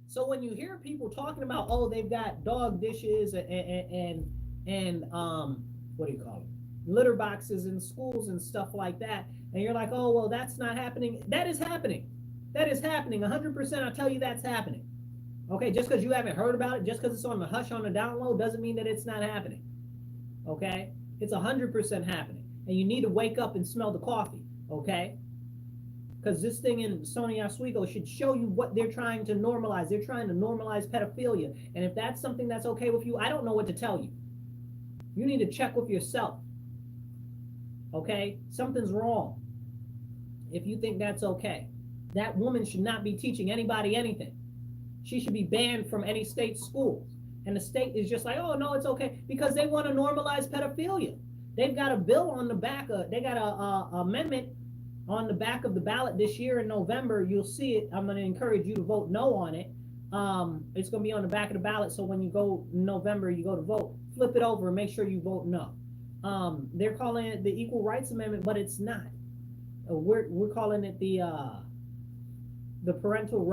So when you hear people talking about, oh, they've got dog dishes and what do you call it? Litter boxes in schools and stuff like that, and you're like, oh, well, that's not happening. That is happening. That is happening. 100%, I'll tell you that's happening. Okay, just because you haven't heard about it, just because it's on the hush on the download, doesn't mean that it's not happening. Okay? It's 100% happening. And you need to wake up and smell the coffee. Okay? Because this thing in SUNY Oswego should show you what they're trying to normalize. They're trying to normalize pedophilia. And if that's something that's okay with you, I don't know what to tell you. You need to check with yourself. Okay? Something's wrong if you think that's okay. That woman should not be teaching anybody anything. She should be banned from any state schools. And the state is just like, oh, no, it's okay, because they want to normalize pedophilia. They've got a bill on the back they got a amendment on the back of the ballot this year in November. You'll see it. I'm going to encourage you to vote no on it. It's going to be on the back of the ballot. So when you go in November, you go to vote, flip it over and make sure you vote no. They're calling it the Equal Rights Amendment, but it's not. We're calling it the Parental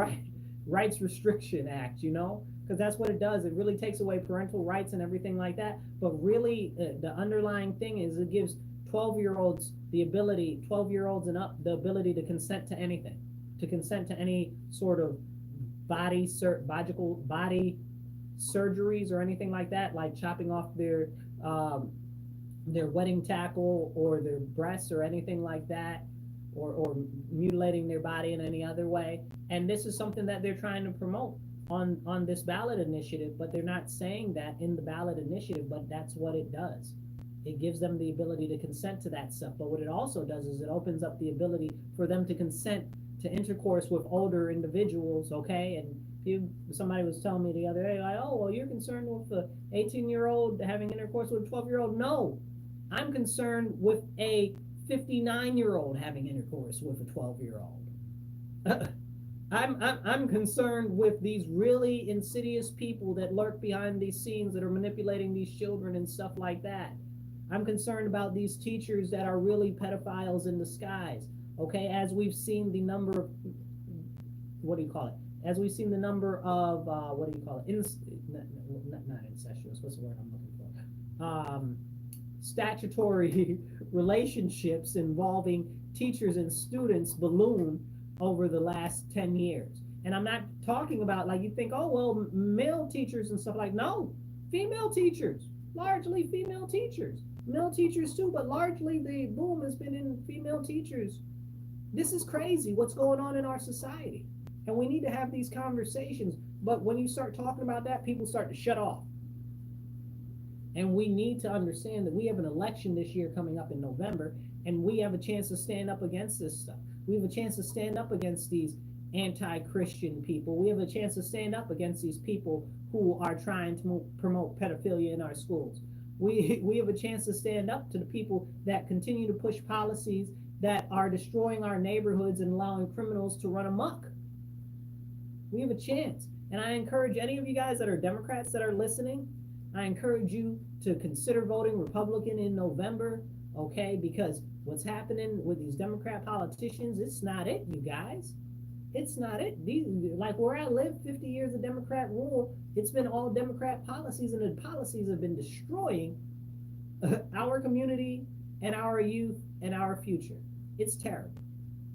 Rights Restriction Act, because that's what it does. It really takes away parental rights and everything like that. But really, the underlying thing is it gives 12-year-olds and up, the ability to consent to anything, to consent to any sort of body surgeries or anything like that, like chopping off their wedding tackle or their breasts or anything like that. or mutilating their body in any other way. And this is something that they're trying to promote on this ballot initiative, but they're not saying that in the ballot initiative, but that's what it does. It gives them the ability to consent to that stuff. But what it also does is it opens up the ability for them to consent to intercourse with older individuals, okay? And somebody was telling me the other day, like, oh, well, you're concerned with a 18-year-old having intercourse with a 12-year-old. No, I'm concerned with a 59-year-old having intercourse with a 12-year-old. I'm concerned with these really insidious people that lurk behind these scenes that are manipulating these children and stuff like that. I'm concerned about these teachers that are really pedophiles in disguise. Okay, as we've seen the number of, what do you call it? As we've seen the number of, what do you call it? Not incestuous, what's the word I'm looking for? Statutory relationships involving teachers and students balloon over the last 10 years. And I'm not talking about, like, you think, oh, well, male teachers and stuff, like, no, female teachers, largely female teachers. Male teachers too, but largely the boom has been in female teachers. This is crazy what's going on in our society. And we need to have these conversations. But when you start talking about that, people start to shut off. And we need to understand that we have an election this year coming up in November, and we have a chance to stand up against this stuff. We have a chance to stand up against these anti-Christian people. We have a chance to stand up against these people who are trying to promote pedophilia in our schools. We have a chance to stand up to the people that continue to push policies that are destroying our neighborhoods and allowing criminals to run amok. We have a chance. And I encourage any of you guys that are Democrats that are listening, I encourage you to consider voting Republican in November, okay? Because what's happening with these Democrat politicians, it's not it, you guys. It's not it. Like where I live, 50 years of Democrat rule, it's been all Democrat policies, and the policies have been destroying our community and our youth and our future. It's terrible,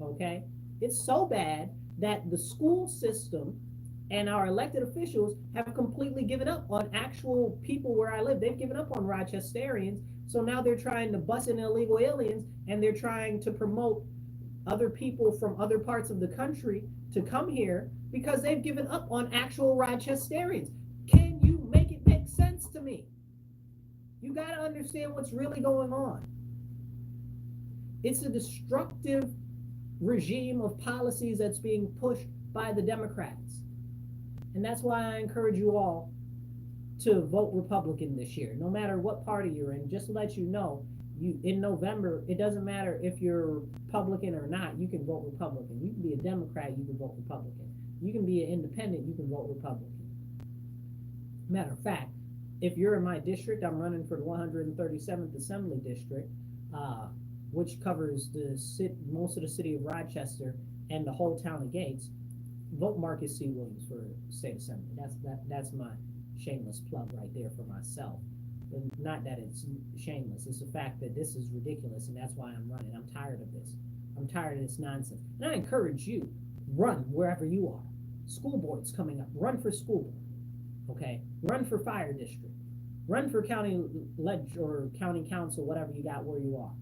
okay? It's so bad that the school system and our elected officials have completely given up on actual people where I live. They've given up on Rochesterians, so now they're trying to bus in illegal aliens, and they're trying to promote other people from other parts of the country to come here because they've given up on actual Rochesterians. Can you make it make sense to me? You got to understand what's really going on. It's a destructive regime of policies that's being pushed by the Democrats. And that's why I encourage you all to vote Republican this year, no matter what party you're in. Just to let you know, in November, it doesn't matter if you're Republican or not, you can vote Republican. You can be a Democrat, you can vote Republican. You can be an independent, you can vote Republican. Matter of fact, if you're in my district, I'm running for the 137th Assembly District, which covers most of the city of Rochester and the whole town of Gates. Vote Marcus C. Williams for state assembly. That's my shameless plug right there for myself. And not that it's shameless. It's the fact that this is ridiculous, and that's why I'm running. I'm tired of this. I'm tired of this nonsense. And I encourage you, run wherever you are. School board's coming up. Run for school board. Okay? Run for fire district. Run for county ledge or county council, whatever you got where you are.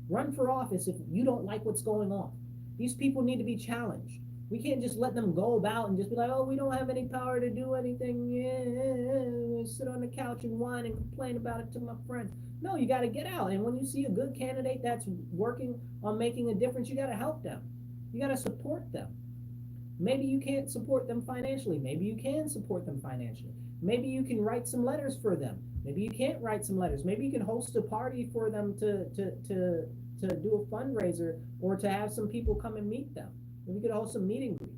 Run for office if you don't like what's going on. These people need to be challenged. We can't just let them go about and just be like, oh, we don't have any power to do anything. Yeah, sit on the couch and whine and complain about it to my friends. No, you got to get out. And when you see a good candidate that's working on making a difference, you got to help them. You got to support them. Maybe you can't support them financially. Maybe you can support them financially. Maybe you can write some letters for them. Maybe you can't write some letters. Maybe you can host a party for them to do a fundraiser or to have some people come and meet them. Maybe you could host a meet and greet.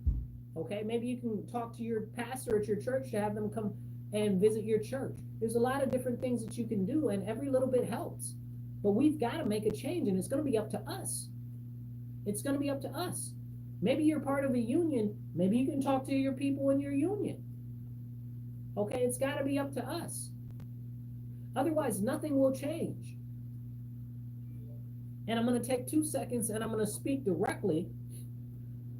Okay, maybe you can talk to your pastor at your church to have them come and visit your church. There's a lot of different things that you can do, and every little bit helps. But we've got to make a change, and it's going to be up to us. It's going to be up to us. Maybe you're part of a union. Maybe you can talk to your people in your union. Okay, it's got to be up to us. Otherwise, nothing will change. And I'm going to take 2 seconds, and I'm going to speak directly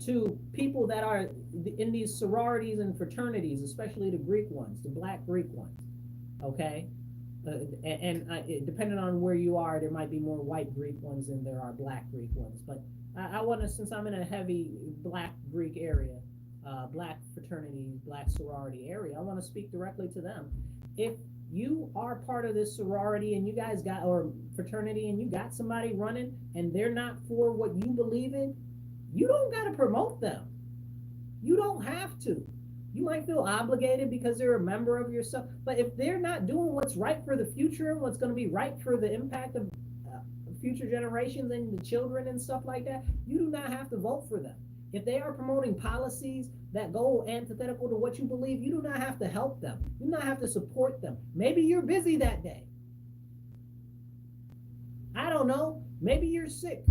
to people that are in these sororities and fraternities, especially the Greek ones, the Black Greek ones, okay? Depending on where you are, there might be more white Greek ones than there are Black Greek ones. But I want to, since I'm in a heavy black Greek area, black fraternity, black sorority area, I want to speak directly to them. If you are part of this sorority and you guys got, or fraternity, and you got somebody running and they're not for what you believe in, you don't got to promote them. You don't have to. You might feel obligated because they're a member of yourself, but if they're not doing what's right for the future and what's going to be right for the impact of future generations and the children and stuff like that, you do not have to vote for them. If they are promoting policies that go antithetical to what you believe, you do not have to help them. You do not have to support them. Maybe you're busy that day. I don't know. Maybe you're sick.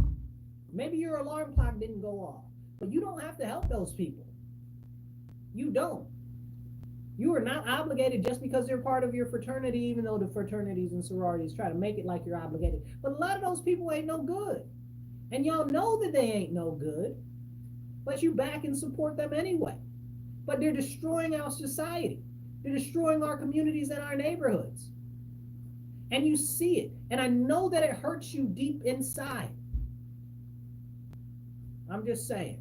Maybe your alarm clock didn't go off. But you don't have to help those people. You don't. You are not obligated just because they're part of your fraternity, even though the fraternities and sororities try to make it like you're obligated. But a lot of those people ain't no good. And y'all know that they ain't no good, but you back and support them anyway. But they're destroying our society. They're destroying our communities and our neighborhoods. And you see it. And I know that it hurts you deep inside. I'm just saying.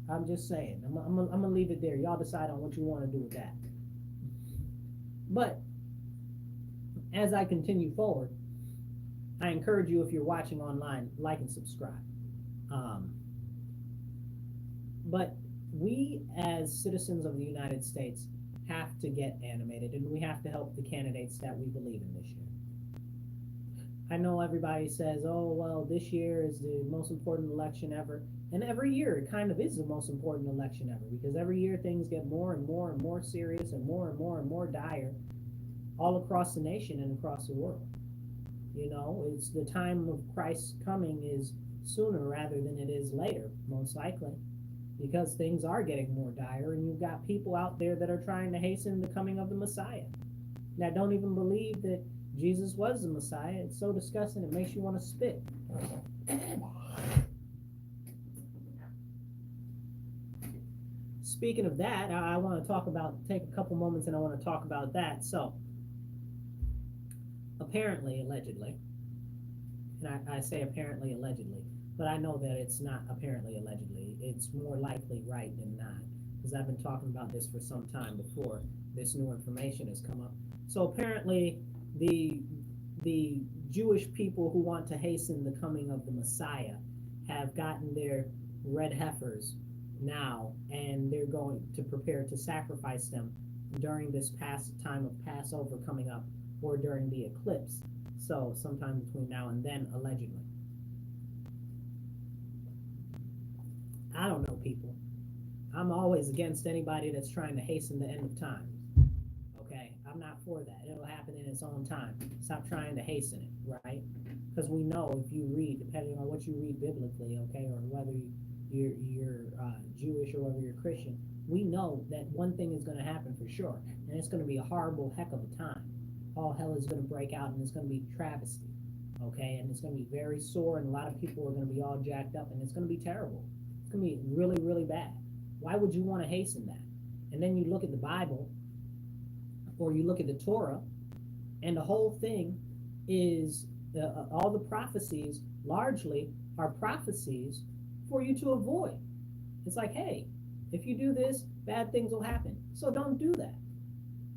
I'm going to leave it there. Y'all decide on what you want to do with that. But as I continue forward, I encourage you, if you're watching online, like and subscribe. But we, as citizens of the United States, have to get animated, and we have to help the candidates that we believe in this year. I know everybody says, oh, well, this year is the most important election ever. And every year it kind of is the most important election ever, because every year things get more and more and more serious and more dire all across the nation and across the world. You know, it's the time of Christ's coming is sooner rather than it is later, most likely, because things are getting more dire, and you've got people out there that are trying to hasten the coming of the Messiah that don't even believe that Jesus was the Messiah. It's so disgusting, it makes you want to spit. Speaking of that, I want to take a couple moments and I want to talk about that. So, apparently, allegedly, and I say apparently, allegedly, but I know that it's not apparently, allegedly. It's more likely right than not, because I've been talking about this for some time before this new information has come up. So apparently, the Jewish people who want to hasten the coming of the Messiah have gotten their red heifers now, and they're going to prepare to sacrifice them during this time of Passover coming up, or during the eclipse. So sometime between now and then, allegedly. I don't know, people. I'm always against anybody that's trying to hasten the end of time. Okay? I'm not for that. It'll happen in its own time. Stop trying to hasten it, right? Because we know, if you read, depending on what you read biblically, okay, or whether you're Jewish or whether you're Christian, we know that one thing is going to happen for sure, and it's going to be a horrible heck of a time. All hell is going to break out, and it's going to be travesty, okay, and it's going to be very sore, and a lot of people are going to be all jacked up, and it's going to be terrible. It's going to be really, really bad. Why would you want to hasten that? And then you look at the Bible, or you look at the Torah, and the whole thing is all the prophecies largely are prophecies for you to avoid. It's like, hey, if you do this, bad things will happen. So don't do that.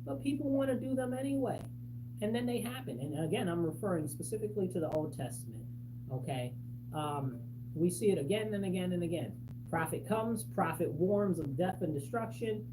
But people want to do them anyway. And then they happen. And again, I'm referring specifically to the Old Testament. Okay? We see it again and again and again. Prophet comes, prophet warns of death and destruction.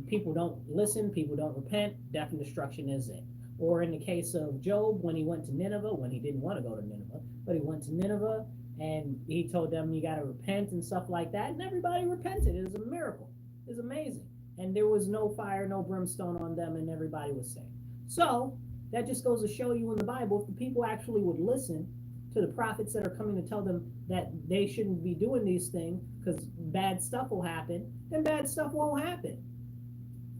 People don't listen, people don't repent, death and destruction is it. Or in the case of Job, when he went to Nineveh, when he didn't want to go to Nineveh, but he went to Nineveh, and he told them, you got to repent and stuff like that. And everybody repented. It was a miracle. It was amazing. And there was no fire, no brimstone on them, and everybody was saved. So that just goes to show you in the Bible, if the people actually would listen to the prophets that are coming to tell them that they shouldn't be doing these things because bad stuff will happen, then bad stuff won't happen.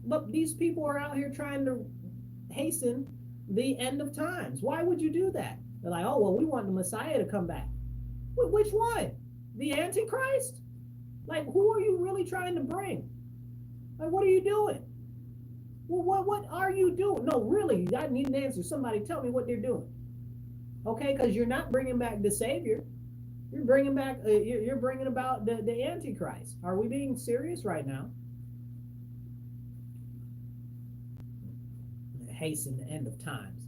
But these people are out here trying to hasten the end of times. Why would you do that? They're like, oh, well, we want the Messiah to come back. Which one? The Antichrist? Like, who are you really trying to bring? Like, what are you doing? Well, what are you doing? No, really, I need an answer. Somebody tell me what they're doing. Okay, because you're not bringing back the Savior. You're bringing back. You're bringing about the Antichrist. Are we being serious right now? Hasten the end of times.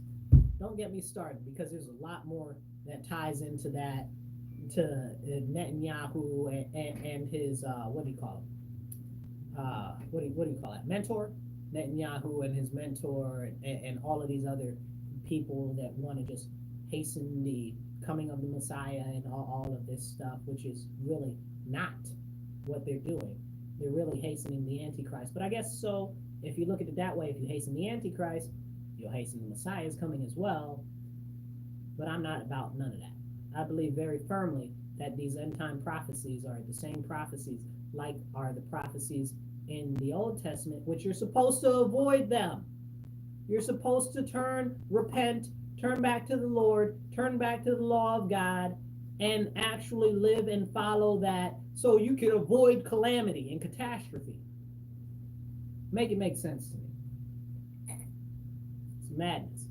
Don't get me started, because there's a lot more that ties into that, to Netanyahu and his what do you call it? What do you call it? Mentor? Netanyahu and his mentor and all of these other people that want to just hasten the coming of the Messiah and all of this stuff, which is really not what they're doing. They're really hastening the Antichrist. But I guess so, if you look at it that way, if you hasten the Antichrist, you'll hasten the Messiah's coming as well. But I'm not about none of that. I believe very firmly that these end time prophecies are the same prophecies like are the prophecies in the Old Testament, which you're supposed to avoid them. You're supposed to repent, turn back to the Lord, turn back to the law of God, and actually live and follow that so you can avoid calamity and catastrophe. Make it make sense to me. It's madness.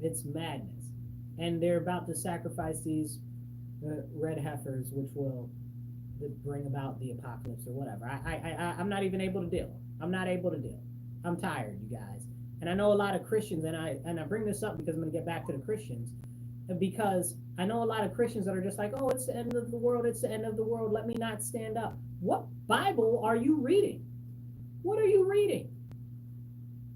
It's madness. And they're about to sacrifice these red heifers, which will bring about the apocalypse or whatever. I'm not even able to deal. I'm not able to deal. I'm tired, you guys. And I know a lot of Christians, and I bring this up because I'm going to get back to the Christians, because I know a lot of Christians that are just like, oh, it's the end of the world, it's the end of the world, let me not stand up. What Bible are you reading? What are you reading?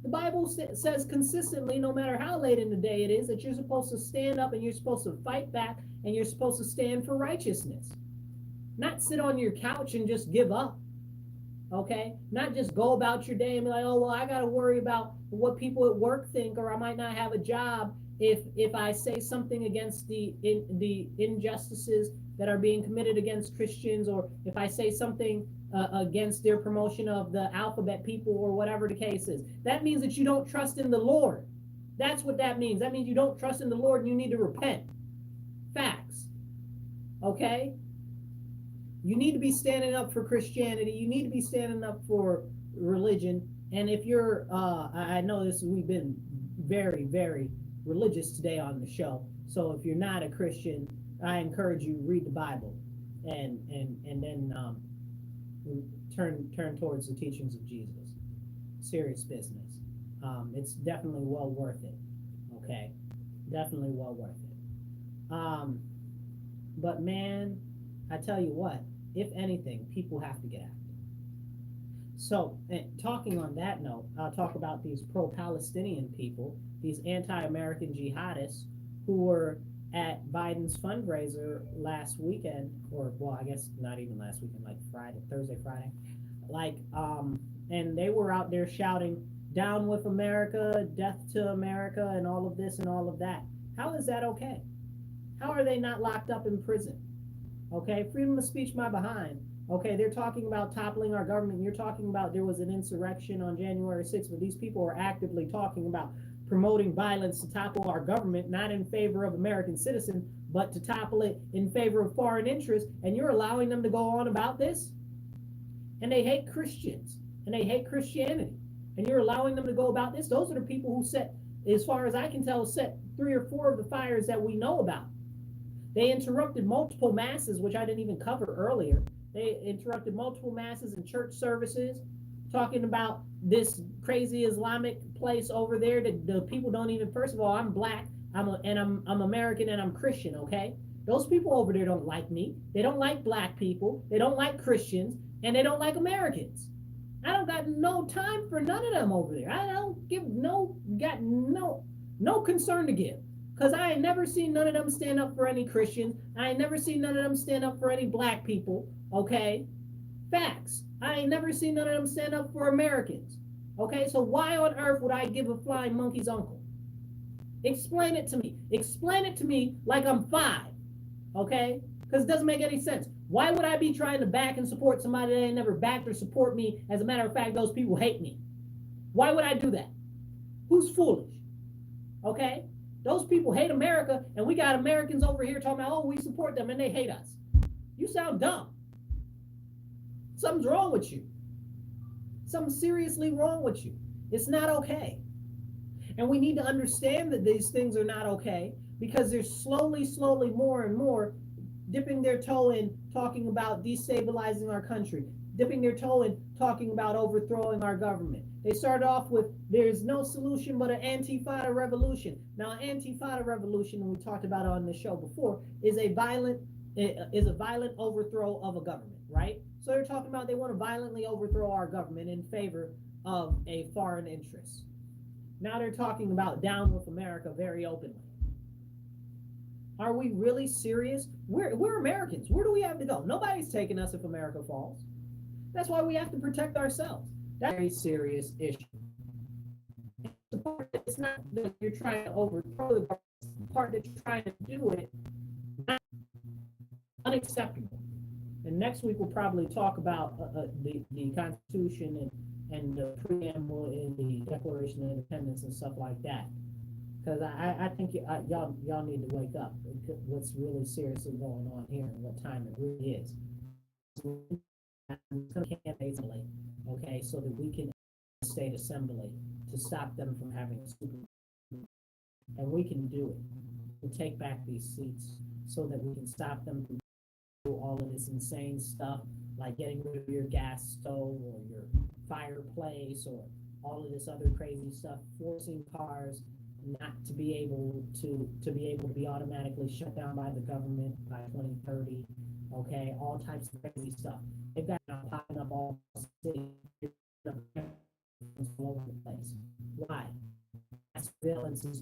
The Bible says consistently, no matter how late in the day it is, that you're supposed to stand up and you're supposed to fight back and you're supposed to stand for righteousness. Not sit on your couch and just give up. Okay? Not just go about your day and be like, oh, well, I got to worry about what people at work think, or I might not have a job if I say something against the injustices that are being committed against Christians, or if I say something against their promotion of the alphabet people, or whatever the case is. That means that you don't trust in the Lord. That's what that means. That means you don't trust in the Lord and you need to repent. Facts. Okay? You need to be standing up for Christianity. You need to be standing up for religion. And if you're, I know we've been very, very religious today on the show. So if you're not a Christian, I encourage you to read the Bible and then turn towards the teachings of Jesus. Serious business. It's definitely well worth it. Okay, definitely well worth it. But man, I tell you what, if anything, people have to get active. So, talking on that note, I'll talk about these pro-Palestinian people, these anti-American jihadists who were at Biden's fundraiser last weekend, or well, I guess not even last weekend, like Thursday, Friday, and they were out there shouting, "Down with America, death to America," and all of this and all of that. How is that okay? How are they not locked up in prison? Okay, freedom of speech, my behind. Okay, they're talking about toppling our government. You're talking about there was an insurrection on January 6th, but these people are actively talking about promoting violence to topple our government, not in favor of American citizens, but to topple it in favor of foreign interests, and you're allowing them to go on about this? And they hate Christians, and they hate Christianity, and you're allowing them to go about this? Those are the people who set, as far as I can tell, set 3 or 4 of the fires that we know about. They interrupted multiple masses, which I didn't even cover earlier. They interrupted multiple masses and church services, talking about this crazy Islamic place over there that the people don't even, first of all, I'm black, I'm American, and I'm Christian, okay? Those people over there don't like me. They don't like black people. They don't like Christians, and they don't like Americans. I don't got no time for none of them over there. I don't give no concern to give. Because I ain't never seen none of them stand up for any Christians. I ain't never seen none of them stand up for any black people, okay? Facts. I ain't never seen none of them stand up for Americans, okay? So why on earth would I give a flying monkey's uncle? Explain it to me. Explain it to me like I'm 5, okay? Because it doesn't make any sense. Why would I be trying to back and support somebody that ain't never backed or support me? As a matter of fact, those people hate me. Why would I do that? Who's foolish, okay? Those people hate America, and we got Americans over here talking about, oh, we support them, and they hate us. You sound dumb. Something's wrong with you. Something's seriously wrong with you. It's not okay. And we need to understand that these things are not okay, because there's slowly, more and more dipping their toe in talking about destabilizing our country, dipping their toe in talking about overthrowing our government. They started off with there's no solution but an Antifada revolution. Now, an Antifada revolution, and we talked about it on the show before, is a violent overthrow of a government, right? So they're talking about they want to violently overthrow our government in favor of a foreign interest. Now they're talking about down with America very openly. Are we really serious? We're Americans. Where do we have to go? Nobody's taking us if America falls. That's why we have to protect ourselves. That's a very serious issue. It's not that you're trying to overthrow the government. The part that you're trying to do it, not unacceptable. And next week we'll probably talk about the Constitution and the preamble in the Declaration of Independence and stuff like that. Because I think y'all need to wake up. What's really seriously going on here and what time it really is. Okay, so that we can state assembly to stop them from having a super, and we can do it. We'll take back these seats so that we can stop them from doing all of this insane stuff, like getting rid of your gas stove or your fireplace or all of this other crazy stuff, forcing cars not to be able to be automatically shut down by the government by 2030. Okay, all types of crazy stuff. They've got now popping up all over the place. Why? Surveillance is